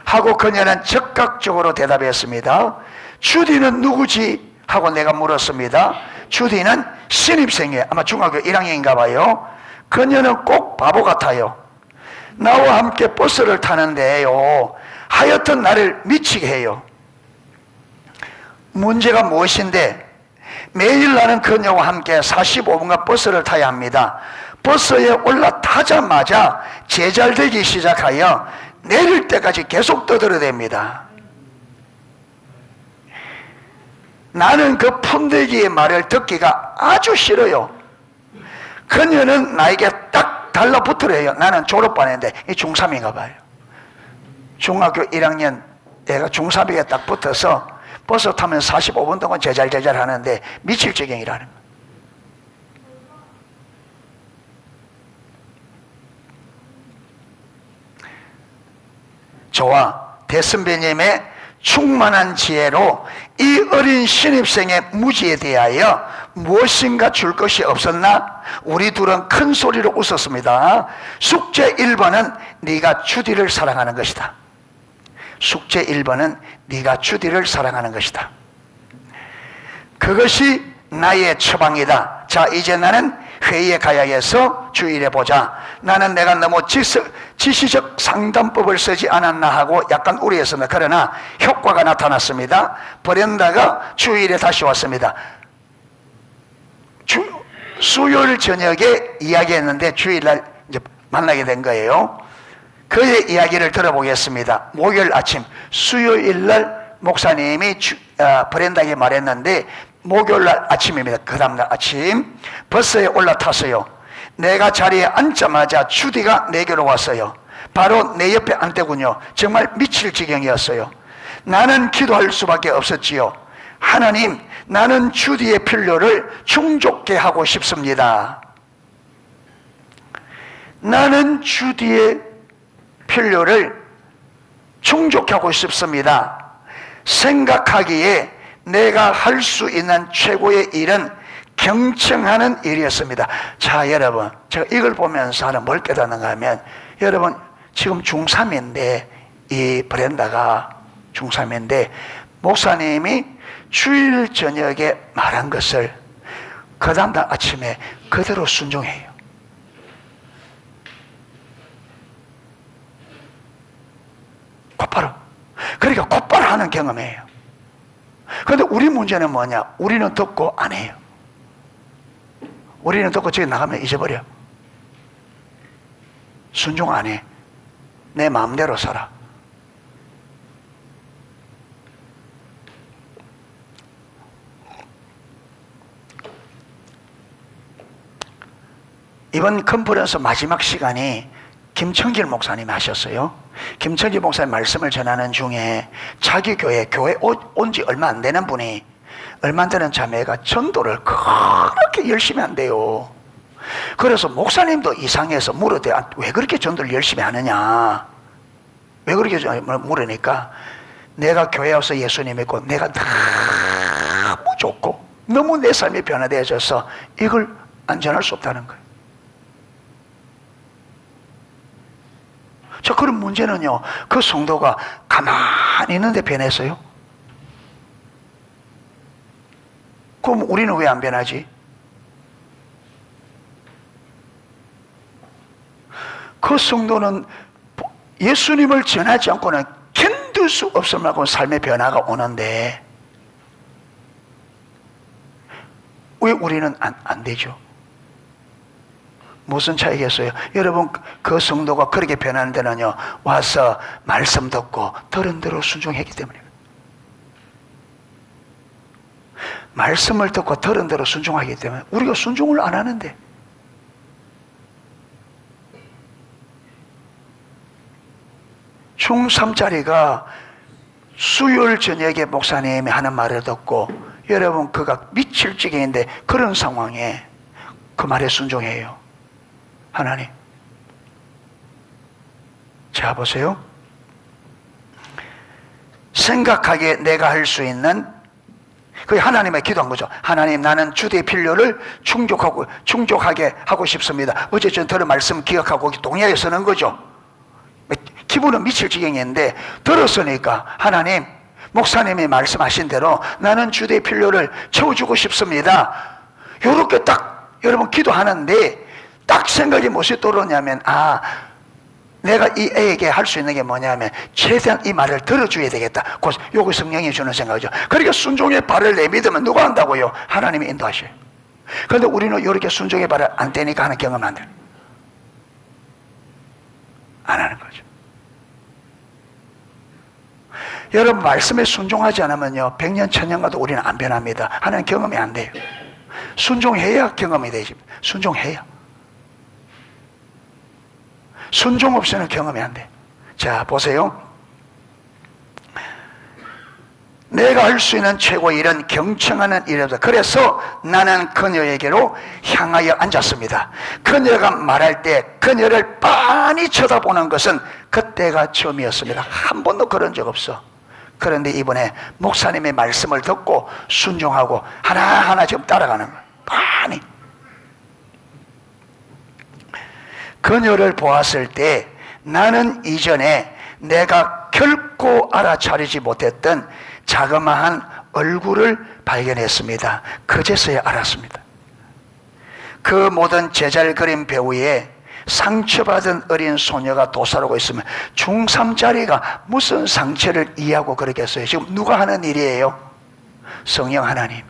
하고 그녀는 즉각적으로 대답했습니다. 주디는 누구지? 하고 내가 물었습니다. 주디는 신입생이에요. 아마 중학교 1학년인가 봐요. 그녀는 꼭 바보 같아요. 나와 함께 버스를 타는데요, 하여튼 나를 미치게 해요. 문제가 무엇인데, 매일 나는 그녀와 함께 45분간 버스를 타야 합니다. 버스에 올라타자마자 제잘되기 시작하여 내릴 때까지 계속 떠들어댑니다. 나는 그 푼대기의 말을 듣기가 아주 싫어요. 그녀는 나에게 딱 달라붙으려 해요. 나는 졸업반인데 중3인가 봐요. 중학교 1학년 애가 중3에게 딱 붙어서 버스 타면 45분 동안 제잘제잘 하는데 미칠 지경이라는 거예요. 저와 대선배님의 충만한 지혜로 이 어린 신입생의 무지에 대하여 무엇인가 줄 것이 없었나? 우리 둘은 큰 소리로 웃었습니다. 숙제 1번은 네가 주디를 사랑하는 것이다. 숙제 1번은 네가 주디를 사랑하는 것이다. 그것이 나의 처방이다. 자, 이제 나는 회의에 가야해서 주일에 보자. 나는 내가 너무 지시적 상담법을 쓰지 않았나 하고 약간 우려했습니다. 그러나 효과가 나타났습니다. 브렌다가 주일에 다시 왔습니다. 수요일 저녁에 이야기했는데 주일날 이제 만나게 된 거예요. 그의 이야기를 들어보겠습니다. 목요일 아침, 수요일날 목사님이 브렌다에게 말했는데 목요일날 아침입니다. 그 다음날 아침 버스에 올라탔어요. 내가 자리에 앉자마자 주디가 내게로 왔어요. 바로 내 옆에 앉더군요. 정말 미칠 지경이었어요. 나는 기도할 수밖에 없었지요. 하나님, 나는 주디의 필요를 충족케 하고 싶습니다. 나는 주디의 필요를 충족하고 싶습니다. 생각하기에 내가 할 수 있는 최고의 일은 경청하는 일이었습니다. 자, 여러분, 제가 이걸 보면서 하나 뭘 깨닫는가 하면, 여러분 지금 중3인데, 이 브렌다가 중3인데 목사님이 주일 저녁에 말한 것을 그 다음날 아침에 그대로 순종해요. 곧바로. 그러니까 곧바로 하는 경험이에요. 그런데 우리 문제는 뭐냐? 우리는 듣고 안 해요. 우리는 듣고 저기 나가면 잊어버려. 순종 안 해. 내 마음대로 살아. 이번 컨퍼런스 마지막 시간이 김청길 목사님이 하셨어요. 김청길 목사님 말씀을 전하는 중에 자기 교회 온 지 얼마 안 되는 분이, 얼마 안 되는 자매가 전도를 그렇게 열심히 한대요. 그래서 목사님도 이상해서 물어대, 왜 그렇게 전도를 열심히 하느냐, 왜 그렇게 물으니까, 내가 교회 와서 예수님 믿고 내가 너무 좋고 너무 내 삶이 변화되어져서 이걸 안 전할 수 없다는 거예요. 자, 그런 문제는요, 그 성도가 가만히 있는데 변했어요? 그럼 우리는 왜 안 변하지? 그 성도는 예수님을 전하지 않고는 견딜 수 없을 만큼 삶의 변화가 오는데 왜 우리는 안 되죠? 무슨 차이겠어요? 여러분, 그 성도가 그렇게 변하는 데는요, 와서 말씀 듣고 들은 대로 순종했기 때문입니다. 말씀을 듣고 들은 대로 순종하기 때문에. 우리가 순종을 안 하는데, 중3짜리가 수요일 저녁에 목사님이 하는 말을 듣고, 여러분, 그가 미칠 지경인데 그런 상황에 그 말에 순종해요. 하나님, 자 보세요. 생각하기에 내가 할 수 있는, 그게 하나님의 기도한 거죠. 하나님, 나는 주의 필요를 충족하게 하고 싶습니다. 어제 전 들은 말씀 기억하고 동의하여 쓰는 거죠. 기분은 미칠 지경인데 들었으니까, 하나님, 목사님이 말씀하신 대로 나는 주의 필요를 채워주고 싶습니다. 이렇게 딱 여러분 기도하는데 딱 생각이 무엇이 떠오르냐면, 내가 이 애에게 할 수 있는 게 뭐냐면 최대한 이 말을 들어줘야 되겠다. 요거 성령이 주는 생각이죠. 그러니까 순종의 발을 내밀으면 누가 한다고요? 하나님이 인도하셔요. 그런데 우리는 이렇게 순종의 발을 안 떼니까 하는 경험 안 돼요. 안 하는 거죠. 여러분, 말씀에 순종하지 않으면요, 100년 1000년 가도 우리는 안 변합니다. 하나님 경험이 안 돼요. 순종해야 경험이 되지. 순종해야. 순종 없이는 경험이 안 돼. 자, 보세요. 내가 할 수 있는 최고의 일은 경청하는 일이다. 그래서 나는 그녀에게로 향하여 앉았습니다. 그녀가 말할 때 그녀를 빤히 쳐다보는 것은 그때가 처음이었습니다. 한 번도 그런 적 없어. 그런데 이번에 목사님의 말씀을 듣고 순종하고 하나하나 지금 따라가는 거예요. 빤히. 그녀를 보았을 때 나는 이전에 내가 결코 알아차리지 못했던 자그마한 얼굴을 발견했습니다. 그제서야 알았습니다. 그 모든 제잘그림 배우에 상처받은 어린 소녀가 도사르고 있으면 중3짜리가 무슨 상처를 이해하고 그러겠어요? 지금 누가 하는 일이에요? 성령 하나님.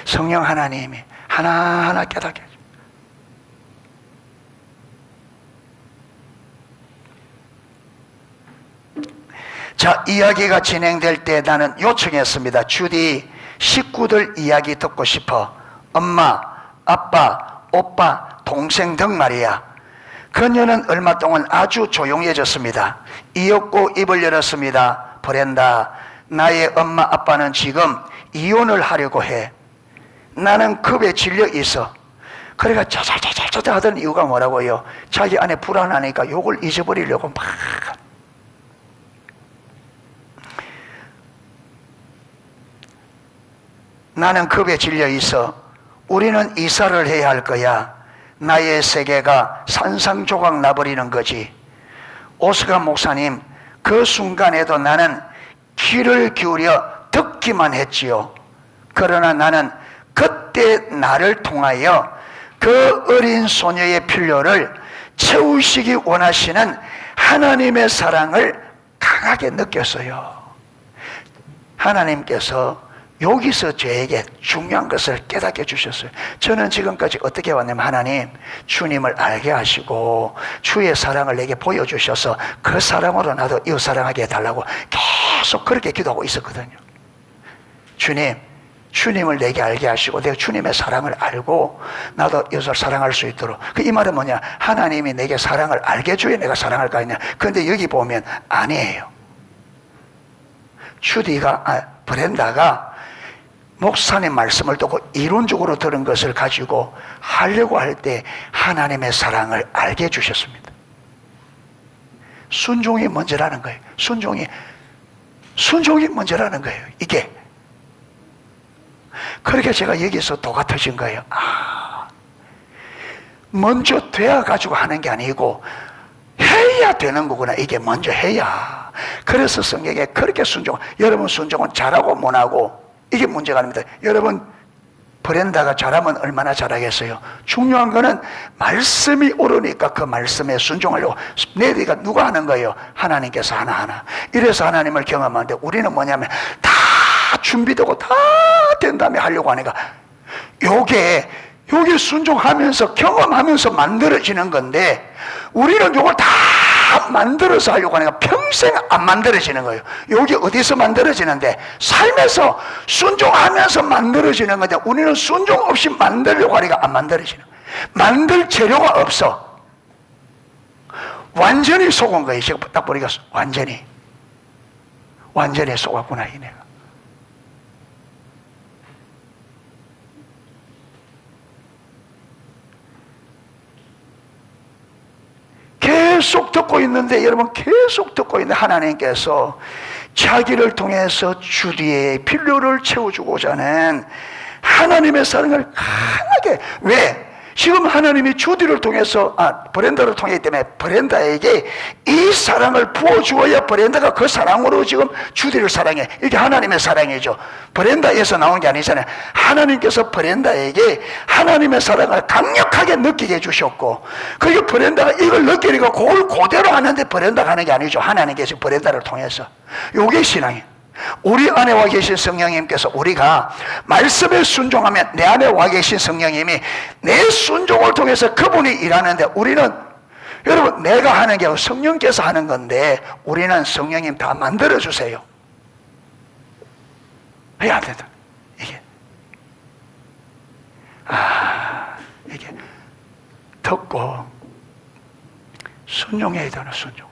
성령 하나님이 하나하나 깨닫게 해줍니다. 자, 이야기가 진행될 때 나는 요청했습니다. 주디, 식구들 이야기 듣고 싶어. 엄마, 아빠, 오빠, 동생 등 말이야. 그녀는 얼마 동안 아주 조용해졌습니다. 이윽고 입을 열었습니다. 브렌다, 나의 엄마 아빠는 지금 이혼을 하려고 해. 나는 급에 질려 있어. 그러니까 짜자자자자 하던 이유가 뭐라고요? 자기 안에 불안하니까 욕을 잊어버리려고 막. 나는 급에 질려 있어. 우리는 이사를 해야 할 거야. 나의 세계가 산상조각 나버리는 거지. 오스가 목사님, 그 순간에도 나는 귀를 기울여 듣기만 했지요. 그러나 나는 그때 나를 통하여 그 어린 소녀의 필요를 채우시기 원하시는 하나님의 사랑을 강하게 느꼈어요. 하나님께서 여기서 저에게 중요한 것을 깨닫게 주셨어요. 저는 지금까지 어떻게 왔냐면, 하나님, 주님을 알게 하시고 주의 사랑을 내게 보여주셔서 그 사랑으로 나도 이웃 사랑하게 해달라고 계속 그렇게 기도하고 있었거든요. 주님, 주님을 내게 알게 하시고 내가 주님의 사랑을 알고 나도 이웃을 사랑할 수 있도록. 이 말은 뭐냐? 하나님이 내게 사랑을 알게 해줘야 내가 사랑할 거 아니냐. 그런데 여기 보면 아니에요. 브렌다가 목사님 말씀을 듣고 이론적으로 들은 것을 가지고 하려고 할 때 하나님의 사랑을 알게 해주셨습니다. 순종이 먼저라는 거예요. 순종이 먼저라는 거예요. 이게. 그렇게 제가 여기서 도가 터진 거예요. 먼저 돼야 가지고 하는 게 아니고 해야 되는 거구나. 이게 먼저 해야. 그래서 성경에 그렇게 여러분 순종은 잘하고 못하고 이게 문제가 아닙니다. 여러분, 브렌다가 잘하면 얼마나 잘하겠어요? 중요한 거는 말씀이 오르니까 그 말씀에 순종하려고. 내가 누가 하는 거예요? 하나님께서 하나하나. 이래서 하나님을 경험하는데, 우리는 뭐냐면 다 준비되고 다 된 다음에 하려고 하니까 요게 순종하면서 경험하면서 만들어지는 건데, 우리는 요걸 다 만들어서 하려고 하니까 평생 안 만들어지는 거예요. 여기 어디서 만들어지는데? 삶에서 순종하면서 만들어지는 건데, 우리는 순종 없이 만들려고 하니까 안 만들어지는 거예요. 만들 재료가 없어. 완전히 속은 거예요. 제가 딱 보니까 완전히 속았구나, 이내가. 계속 듣고 있는데, 여러분, 계속 듣고 있는데 하나님께서 자기를 통해서 주디의 필요를 채워주고자 하는 하나님의 사랑을 강하게. 왜? 지금 하나님이 주디를 통해서 브렌다를 통했기 때문에 브렌다에게 이 사랑을 부어주어야 브렌다가 그 사랑으로 지금 주디를 사랑해. 이게 하나님의 사랑이죠. 브렌다에서 나온 게 아니잖아요. 하나님께서 브렌다에게 하나님의 사랑을 강력하게 느끼게 해주셨고, 그리고 브렌다가 이걸 느끼니까 그걸 그대로 하는데 브렌다가 하는 게 아니죠. 하나님께서 브렌다를 통해서. 요게 신앙이에요. 우리 안에 와 계신 성령님께서, 우리가 말씀에 순종하면 내 안에 와 계신 성령님이 내 순종을 통해서 그분이 일하는데, 우리는, 여러분, 내가 하는 게 아니고 성령께서 하는 건데, 우리는 성령님 다 만들어주세요. 해야 된다. 이게 듣고 순종해야 되는 순종.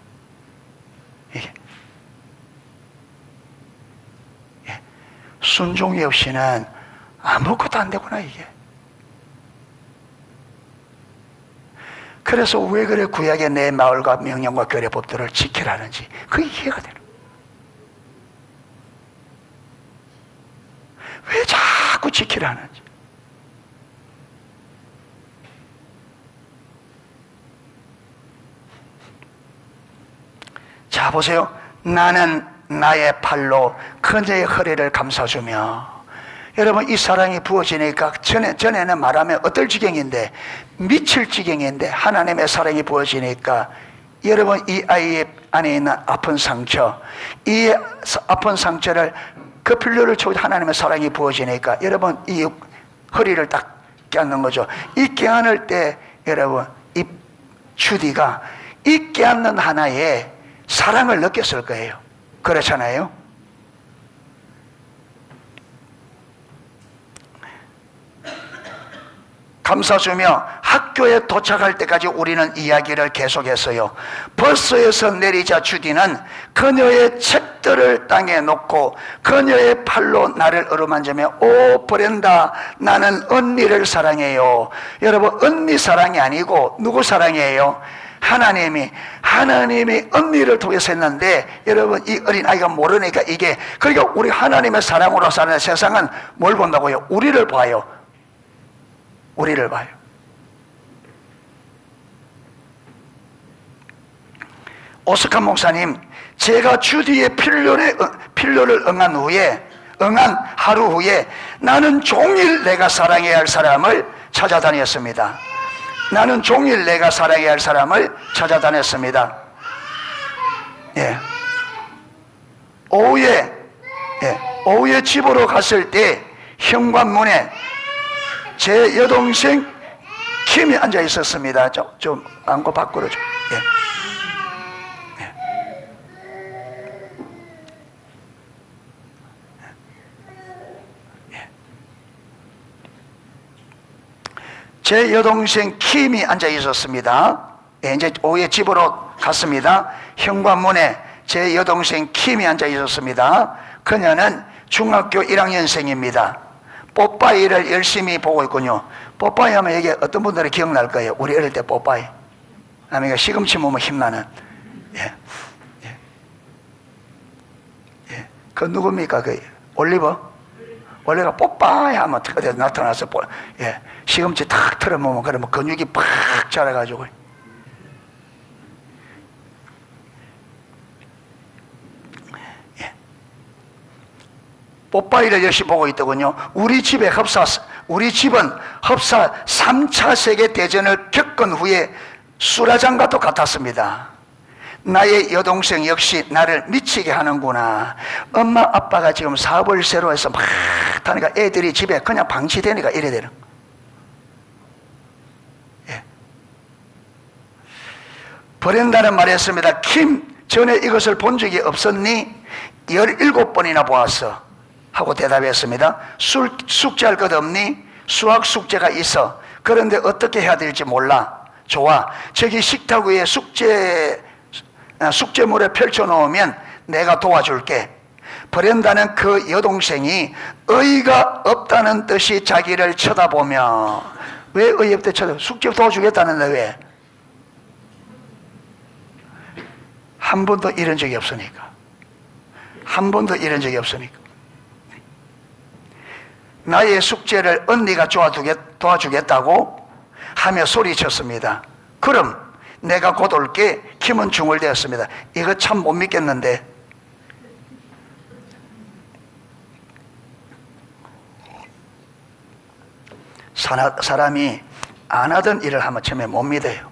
이게 순종이 없이는 아무것도 안 되구나, 이게. 그래서 왜 그래 구약의 내 마을과 명령과 규례 법들을 지키라는지 그게 이해가 되는 거예요. 왜 자꾸 지키라는지. 자, 보세요. 나는 나의 팔로 그녀의 허리를 감싸주며. 여러분, 이 사랑이 부어지니까 전에는 말하면 어떨 지경인데, 미칠 지경인데, 하나님의 사랑이 부어지니까, 여러분, 이 아이의 안에 있는 아픈 상처, 이 아픈 상처를, 그 필요를 채우자 하나님의 사랑이 부어지니까, 여러분, 이 허리를 딱 껴안는 거죠. 이 껴안을 때, 여러분, 이 주디가 이 껴안는 하나의 사랑을 느꼈을 거예요. 그렇잖아요. 감싸주며 학교에 도착할 때까지 우리는 이야기를 계속했어요. 버스에서 내리자 주디는 그녀의 책들을 땅에 놓고 그녀의 팔로 나를 어루만지며 오 브렌다, 나는 언니를 사랑해요. 여러분, 언니 사랑이 아니고 누구 사랑해요? 하나님이 언니를 통해서 했는데, 여러분, 이 어린아이가 모르니까 이게, 그러니까 우리 하나님의 사랑으로 사는 세상은 뭘 본다고요? 우리를 봐요. 우리를 봐요. 오스칸 목사님, 제가 주디의 필요를 응한 하루 후에 나는 종일 내가 사랑해야 할 사람을 찾아다녔습니다. 나는 종일 내가 사랑해야 할 사람을 찾아다녔습니다. 예. 오후에 집으로 갔을 때 현관문에 제 여동생 킴이 앉아 있었습니다. 좀 안고 밖으로 좀. 예. 제 여동생 킴이 앉아 있었습니다. 이제 오후에 집으로 갔습니다. 현관문에 제 여동생 킴이 앉아 있었습니다. 그녀는 중학교 1학년생입니다. 뽀빠이를 열심히 보고 있군요. 뽀빠이 하면 이게 어떤 분들이 기억날 거예요. 우리 어릴 때 뽀빠이. 아니면 시금치 먹으면 힘나는. 예. 그 누굽니까? 그 올리버? 원래가 뽀빠이 하면 어떻게 나타나서 시금치 탁 틀어 먹으면 그러면 근육이 팍 자라가지고. 뽀빠이를 열심히 보고 있더군요. 우리 집은 흡사 3차 세계대전을 겪은 후에 수라장과도 같았습니다. 나의 여동생 역시 나를 미치게 하는구나. 엄마 아빠가 지금 사업을 새로 해서 막 하니까 애들이 집에 그냥 방치되니까 이래 되는. 예. 브렌다는 말했습니다. 킴, 전에 이것을 본 적이 없었니? 17번이나 보았어 하고 대답했습니다. 숙제할 것 없니? 수학 숙제가 있어. 그런데 어떻게 해야 될지 몰라. 좋아, 저기 식탁 위에 숙제물에 펼쳐놓으면 내가 도와줄게. 브렌다는 그 여동생이 의의가 없다는 듯이 자기를 쳐다보며, 왜 의의 없대 쳐다보? 숙제 도와주겠다는데 왜? 한 번도 이런 적이 없으니까. 한 번도 이런 적이 없으니까. 나의 숙제를 언니가 도와주겠다고 하며 소리쳤습니다. 그럼 내가 곧 올게. 킴은 중얼대었습니다. 이거 참 못 믿겠는데. 사람이 안 하던 일을 하면 처음에 못 믿어요.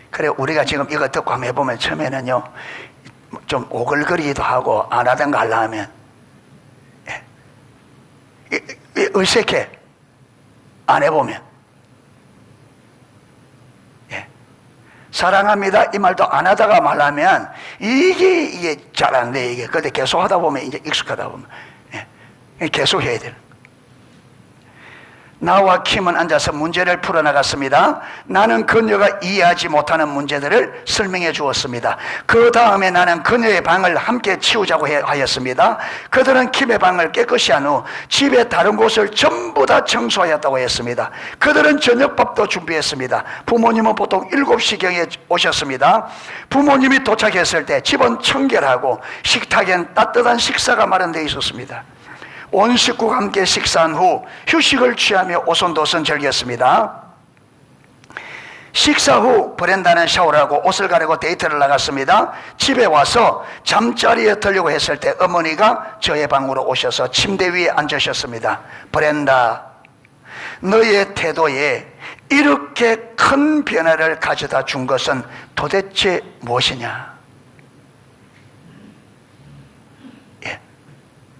그래, 우리가 지금 이거 듣고 한번 해보면 처음에는요 좀 오글거리기도 하고, 안 하던 거 하려면 의색해. 안 해보면. 사랑합니다 이 말도 안 하다가 말하면 이게 잘 안 돼. 이게 근데 계속 하다 보면 이제 익숙하다 보면 계속 해야 되는. 나와 킴은 앉아서 문제를 풀어나갔습니다. 나는 그녀가 이해하지 못하는 문제들을 설명해 주었습니다. 그 다음에 나는 그녀의 방을 함께 치우자고 하였습니다. 그들은 킴의 방을 깨끗이 한 후 집의 다른 곳을 전부 다 청소하였다고 했습니다. 그들은 저녁밥도 준비했습니다. 부모님은 보통 7시경에 오셨습니다. 부모님이 도착했을 때 집은 청결하고 식탁엔 따뜻한 식사가 마련되어 있었습니다. 온 식구가 함께 식사한 후 휴식을 취하며 오손도손 즐겼습니다. 식사 후 브렌다는 샤워를 하고 옷을 가리고 데이트를 나갔습니다. 집에 와서 잠자리에 들려고 했을 때 어머니가 저의 방으로 오셔서 침대 위에 앉으셨습니다. 브렌다, 너의 태도에 이렇게 큰 변화를 가져다 준 것은 도대체 무엇이냐?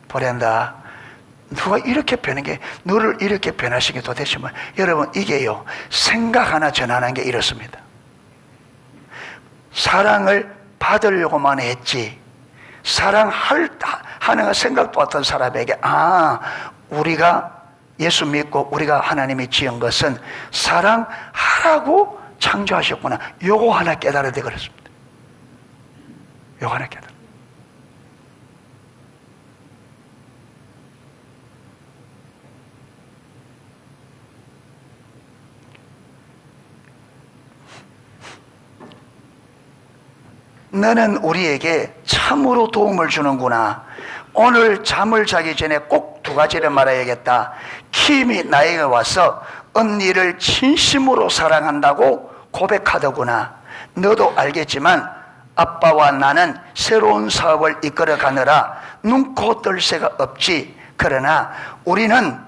브렌다, 누가 이렇게 변한 게, 너를 이렇게 변하신 게 도대체 뭐? 여러분, 이게요, 생각 하나 전하는 게 이렇습니다. 사랑을 받으려고만 했지, 사랑하는 생각도 없던 사람에게, 우리가 예수 믿고 우리가 하나님이 지은 것은 사랑하라고 창조하셨구나. 요거 하나 깨달아야 돼 그렇습니다. 요거 하나 깨달아. 너는 우리에게 참으로 도움을 주는구나. 오늘 잠을 자기 전에 꼭 두 가지를 말해야겠다. 킴이 나에게 와서 언니를 진심으로 사랑한다고 고백하더구나. 너도 알겠지만 아빠와 나는 새로운 사업을 이끌어 가느라 눈코 뜰 새가 없지. 그러나 우리는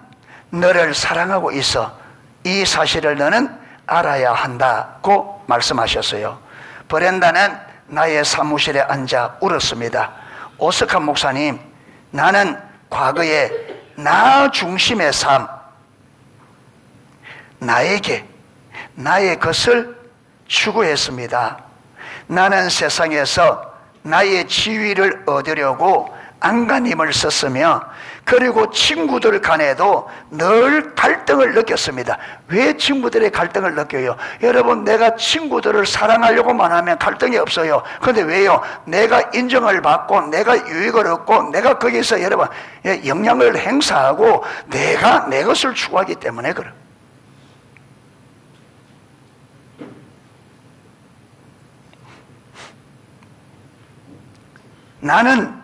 너를 사랑하고 있어. 이 사실을 너는 알아야 한다고 말씀하셨어요. 브렌다는 나의 사무실에 앉아 울었습니다. 오스칸 목사님, 나는 과거에 나 중심의 삶, 나에게 나의 것을 추구했습니다. 나는 세상에서 나의 지위를 얻으려고 안간힘을 썼으며, 그리고 친구들 간에도 늘 갈등을 느꼈습니다. 왜 친구들의 갈등을 느껴요? 여러분, 내가 친구들을 사랑하려고만 하면 갈등이 없어요. 그런데 왜요? 내가 인정을 받고 내가 유익을 얻고 내가 거기서 여러분 영향을 행사하고 내가 내 것을 추구하기 때문에 그래요. 나는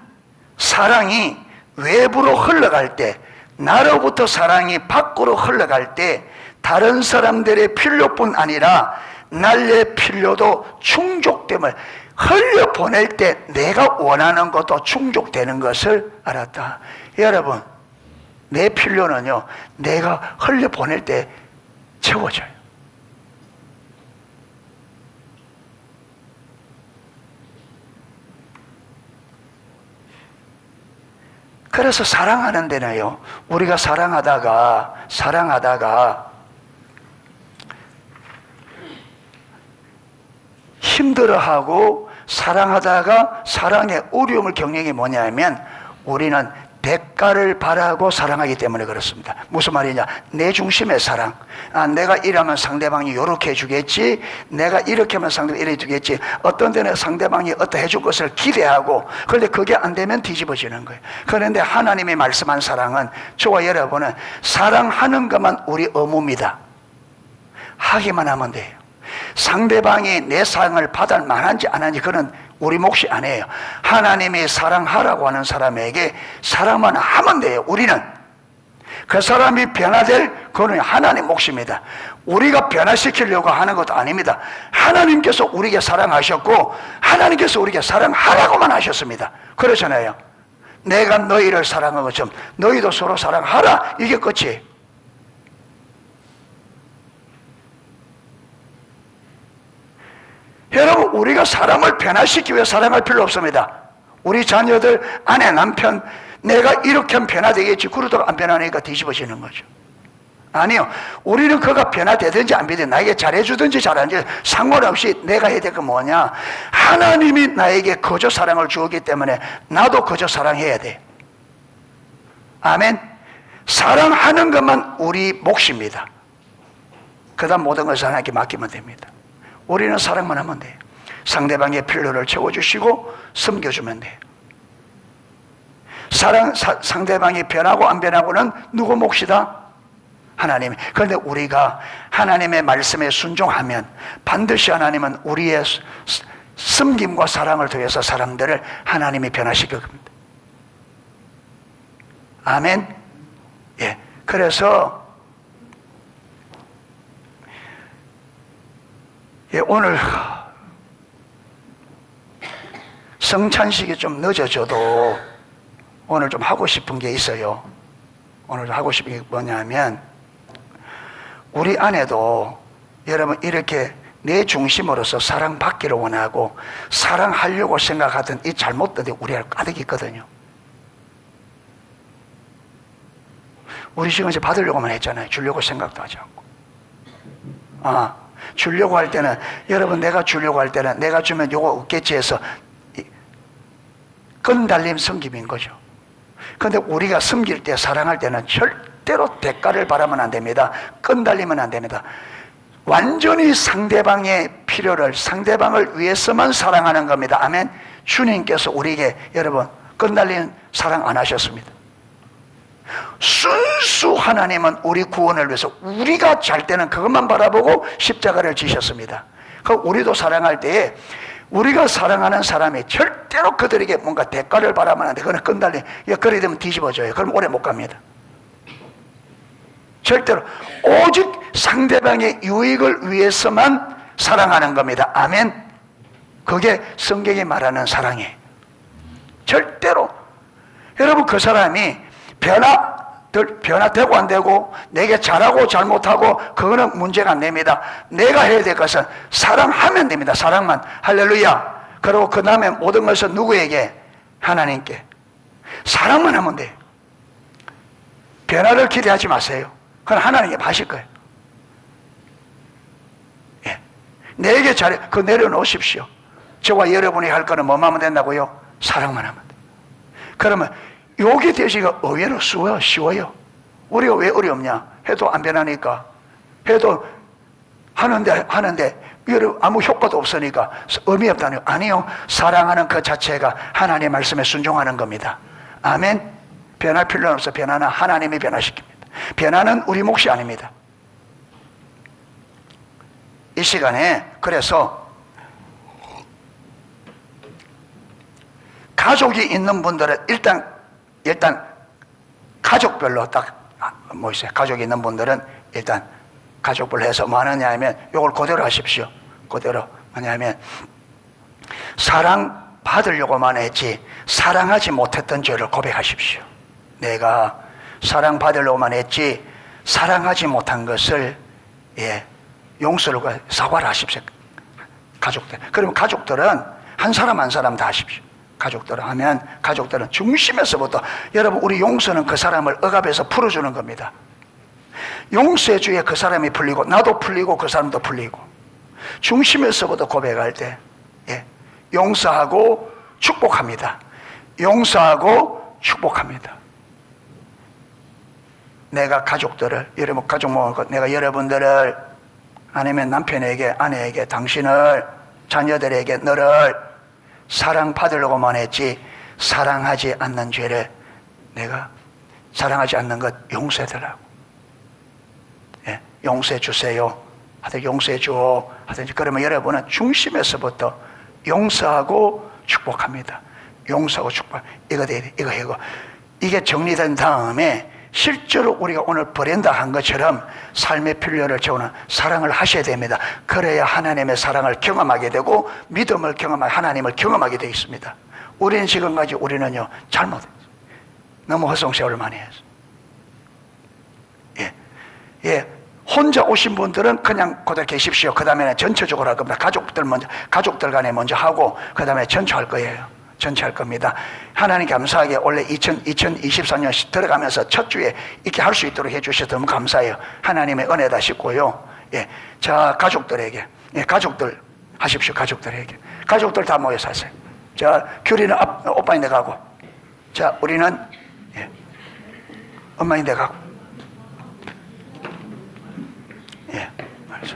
사랑이 외부로 흘러갈 때, 나로부터 사랑이 밖으로 흘러갈 때 다른 사람들의 필요뿐 아니라 나의 필요도 충족됨을, 흘려보낼 때 내가 원하는 것도 충족되는 것을 알았다. 여러분, 내 필요는요, 내가 흘려보낼 때 채워져요. 그래서 사랑하는 데는요, 우리가 사랑하다가 힘들어하고 사랑하다가 사랑의 어려움을 겪는 게 뭐냐면, 우리는 대가를 바라고 사랑하기 때문에 그렇습니다. 무슨 말이냐? 내 중심의 사랑. 내가 이러면 상대방이 이렇게 해주겠지, 내가 이렇게 하면 상대방이 이렇게 해주겠지, 어떤 데는 상대방이 어떻게 해줄 것을 기대하고, 그런데 그게 안 되면 뒤집어지는 거예요. 그런데 하나님이 말씀한 사랑은, 저와 여러분은 사랑하는 것만 우리 의무입니다. 하기만 하면 돼요. 상대방이 내 사랑을 받을 만한지 안 한지 그건 우리 몫이 아니에요. 하나님이 사랑하라고 하는 사람에게 사랑만 하면 돼요. 우리는 그 사람이 변화될 그건 하나님 몫입니다. 우리가 변화시키려고 하는 것도 아닙니다. 하나님께서 우리에게 사랑하셨고 하나님께서 우리에게 사랑하라고만 하셨습니다. 그렇잖아요. 내가 너희를 사랑한 것처럼 너희도 서로 사랑하라, 이게 끝이에요. 여러분, 우리가 사람을 변화시키기 위해 사랑할 필요 없습니다. 우리 자녀들, 아내, 남편, 내가 이렇게 하면 변화되겠지, 그러다가 안 변하니까 뒤집어지는 거죠. 아니요, 우리는 그가 변화되든지 안 변하든지, 나에게 잘해주든지 잘안해주든지 상관없이 내가 해야 될 건 뭐냐? 하나님이 나에게 거저 사랑을 주었기 때문에 나도 거저 사랑해야 돼. 아멘. 사랑하는 것만 우리 몫입니다. 그 다음 모든 것을 하나님께 맡기면 됩니다. 우리는 사랑만 하면 돼요. 상대방의 필요를 채워주시고 섬겨주면 돼요. 상대방이 변하고 안 변하고는 누구 몫이다? 하나님. 그런데 우리가 하나님의 말씀에 순종하면 반드시 하나님은 우리의 섬김과 사랑을 통해서 사람들을 하나님이 변화시킬 겁니다. 아멘. 예. 그래서 오늘 성찬식이 좀 늦어져도 오늘 좀 하고 싶은 게 있어요. 오늘 하고 싶은 게 뭐냐면, 우리 안에도 여러분 이렇게 내 중심으로서 사랑받기를 원하고 사랑하려고 생각하던 이 잘못들이 우리 안에 가득 있거든요. 우리 지금 이제 받으려고만 했잖아요. 주려고 생각도 하지 않고. 주려고 할 때는, 여러분, 내가 주려고 할 때는 내가 주면 요거 없겠지 해서 끈달림 섬김인 거죠. 그런데 우리가 섬길 때, 사랑할 때는 절대로 대가를 바라면 안 됩니다. 끈달리면 안 됩니다. 완전히 상대방의 필요를, 상대방을 위해서만 사랑하는 겁니다. 아멘. 주님께서 우리에게 여러분 끈달리는 사랑 안 하셨습니다. 순수 하나님은 우리 구원을 위해서 우리가 잘 때는 그것만 바라보고 십자가를 지셨습니다. 그 우리도 사랑할 때에 우리가 사랑하는 사람이 절대로 그들에게 뭔가 대가를 바라면 안 돼. 그건 끈달리, 그래 되면 뒤집어져요. 그럼 오래 못 갑니다. 절대로 오직 상대방의 유익을 위해서만 사랑하는 겁니다. 아멘. 그게 성경이 말하는 사랑이에요. 절대로 여러분 그 사람이 변화되고 안 되고 내게 잘하고 잘못하고 그거는 문제가 안 됩니다. 내가 해야 될 것은 사랑하면 됩니다. 사랑만. 할렐루야. 그리고 그 다음에 모든 것은 누구에게? 하나님께. 사랑만 하면 돼요. 변화를 기대하지 마세요. 그건 하나님께 하실 거예요. 예. 내게 잘해. 그거 내려놓으십시오. 저와 여러분이 할 거는 뭐만 하면 된다고요? 사랑만 하면 돼요. 그러면 요게 되시기가 의외로 쉬워요. 우리가 왜 어렵냐? 해도 안 변하니까. 해도 하는데 아무 효과도 없으니까 의미 없다는 거 아니요. 사랑하는 그 자체가 하나님의 말씀에 순종하는 겁니다. 아멘. 변할 필요는 없어. 변화는 하나님이 변화시킵니다. 변화는 우리 몫이 아닙니다. 이 시간에 그래서 가족이 있는 분들은 일단 가족별로 있어요. 가족이 있는 분들은 일단 가족별로 해서 뭐 하느냐 하면 이걸 그대로 하십시오. 그대로. 뭐냐면 사랑 받으려고만 했지 사랑하지 못했던 죄를 고백하십시오. 내가 사랑 받으려고만 했지 사랑하지 못한 것을 용서를 사과를 하십시오. 가족들. 그러면 가족들은 한 사람 한 사람 다 하십시오. 가족들 하면 가족들은 중심에서부터 여러분 우리 용서는 그 사람을 억압해서 풀어주는 겁니다. 용서의 주에 그 사람이 풀리고 나도 풀리고 그 사람도 풀리고 중심에서부터 고백할 때 용서하고 축복합니다. 용서하고 축복합니다. 내가 가족들을 여러분 가족 모으고 내가 여러분들을 아니면 남편에게 아내에게 당신을 자녀들에게 너를 사랑받으려고만 했지 사랑하지 않는 죄를 내가 사랑하지 않는 것 용서해달라고. 용서해 주세요. 하여튼 용서해 줘. 하든지 그러면 여러분은 중심에서부터 용서하고 축복합니다. 용서하고 축복. 이거 해고 이게 정리된 다음에 실제로 우리가 오늘 버린다 한 것처럼 삶의 필요를 채우는 사랑을 하셔야 됩니다. 그래야 하나님의 사랑을 경험하게 되고 믿음을 경험하고 하나님을 경험하게 되어 있습니다. 우리는 지금까지 우리는요 잘못했어요. 너무 헛성세월을 많이 했어요. 혼자 오신 분들은 그냥 그대로 계십시오. 그 다음에는 전체적으로 할 겁니다. 가족들 간에 먼저 하고 그 다음에 전체 할 거예요. 전체 할 겁니다. 하나님 감사하게 원래 2024년 들어가면서 첫 주에 이렇게 할 수 있도록 해주셔서 너무 감사해요. 하나님의 은혜다 싶고요. 자, 가족들에게, 가족들 하십시오. 가족들에게. 가족들 다 모여서 하세요. 자, 규리는 오빠인데 가고, 자, 우리는 엄마인데 가고, 말이죠.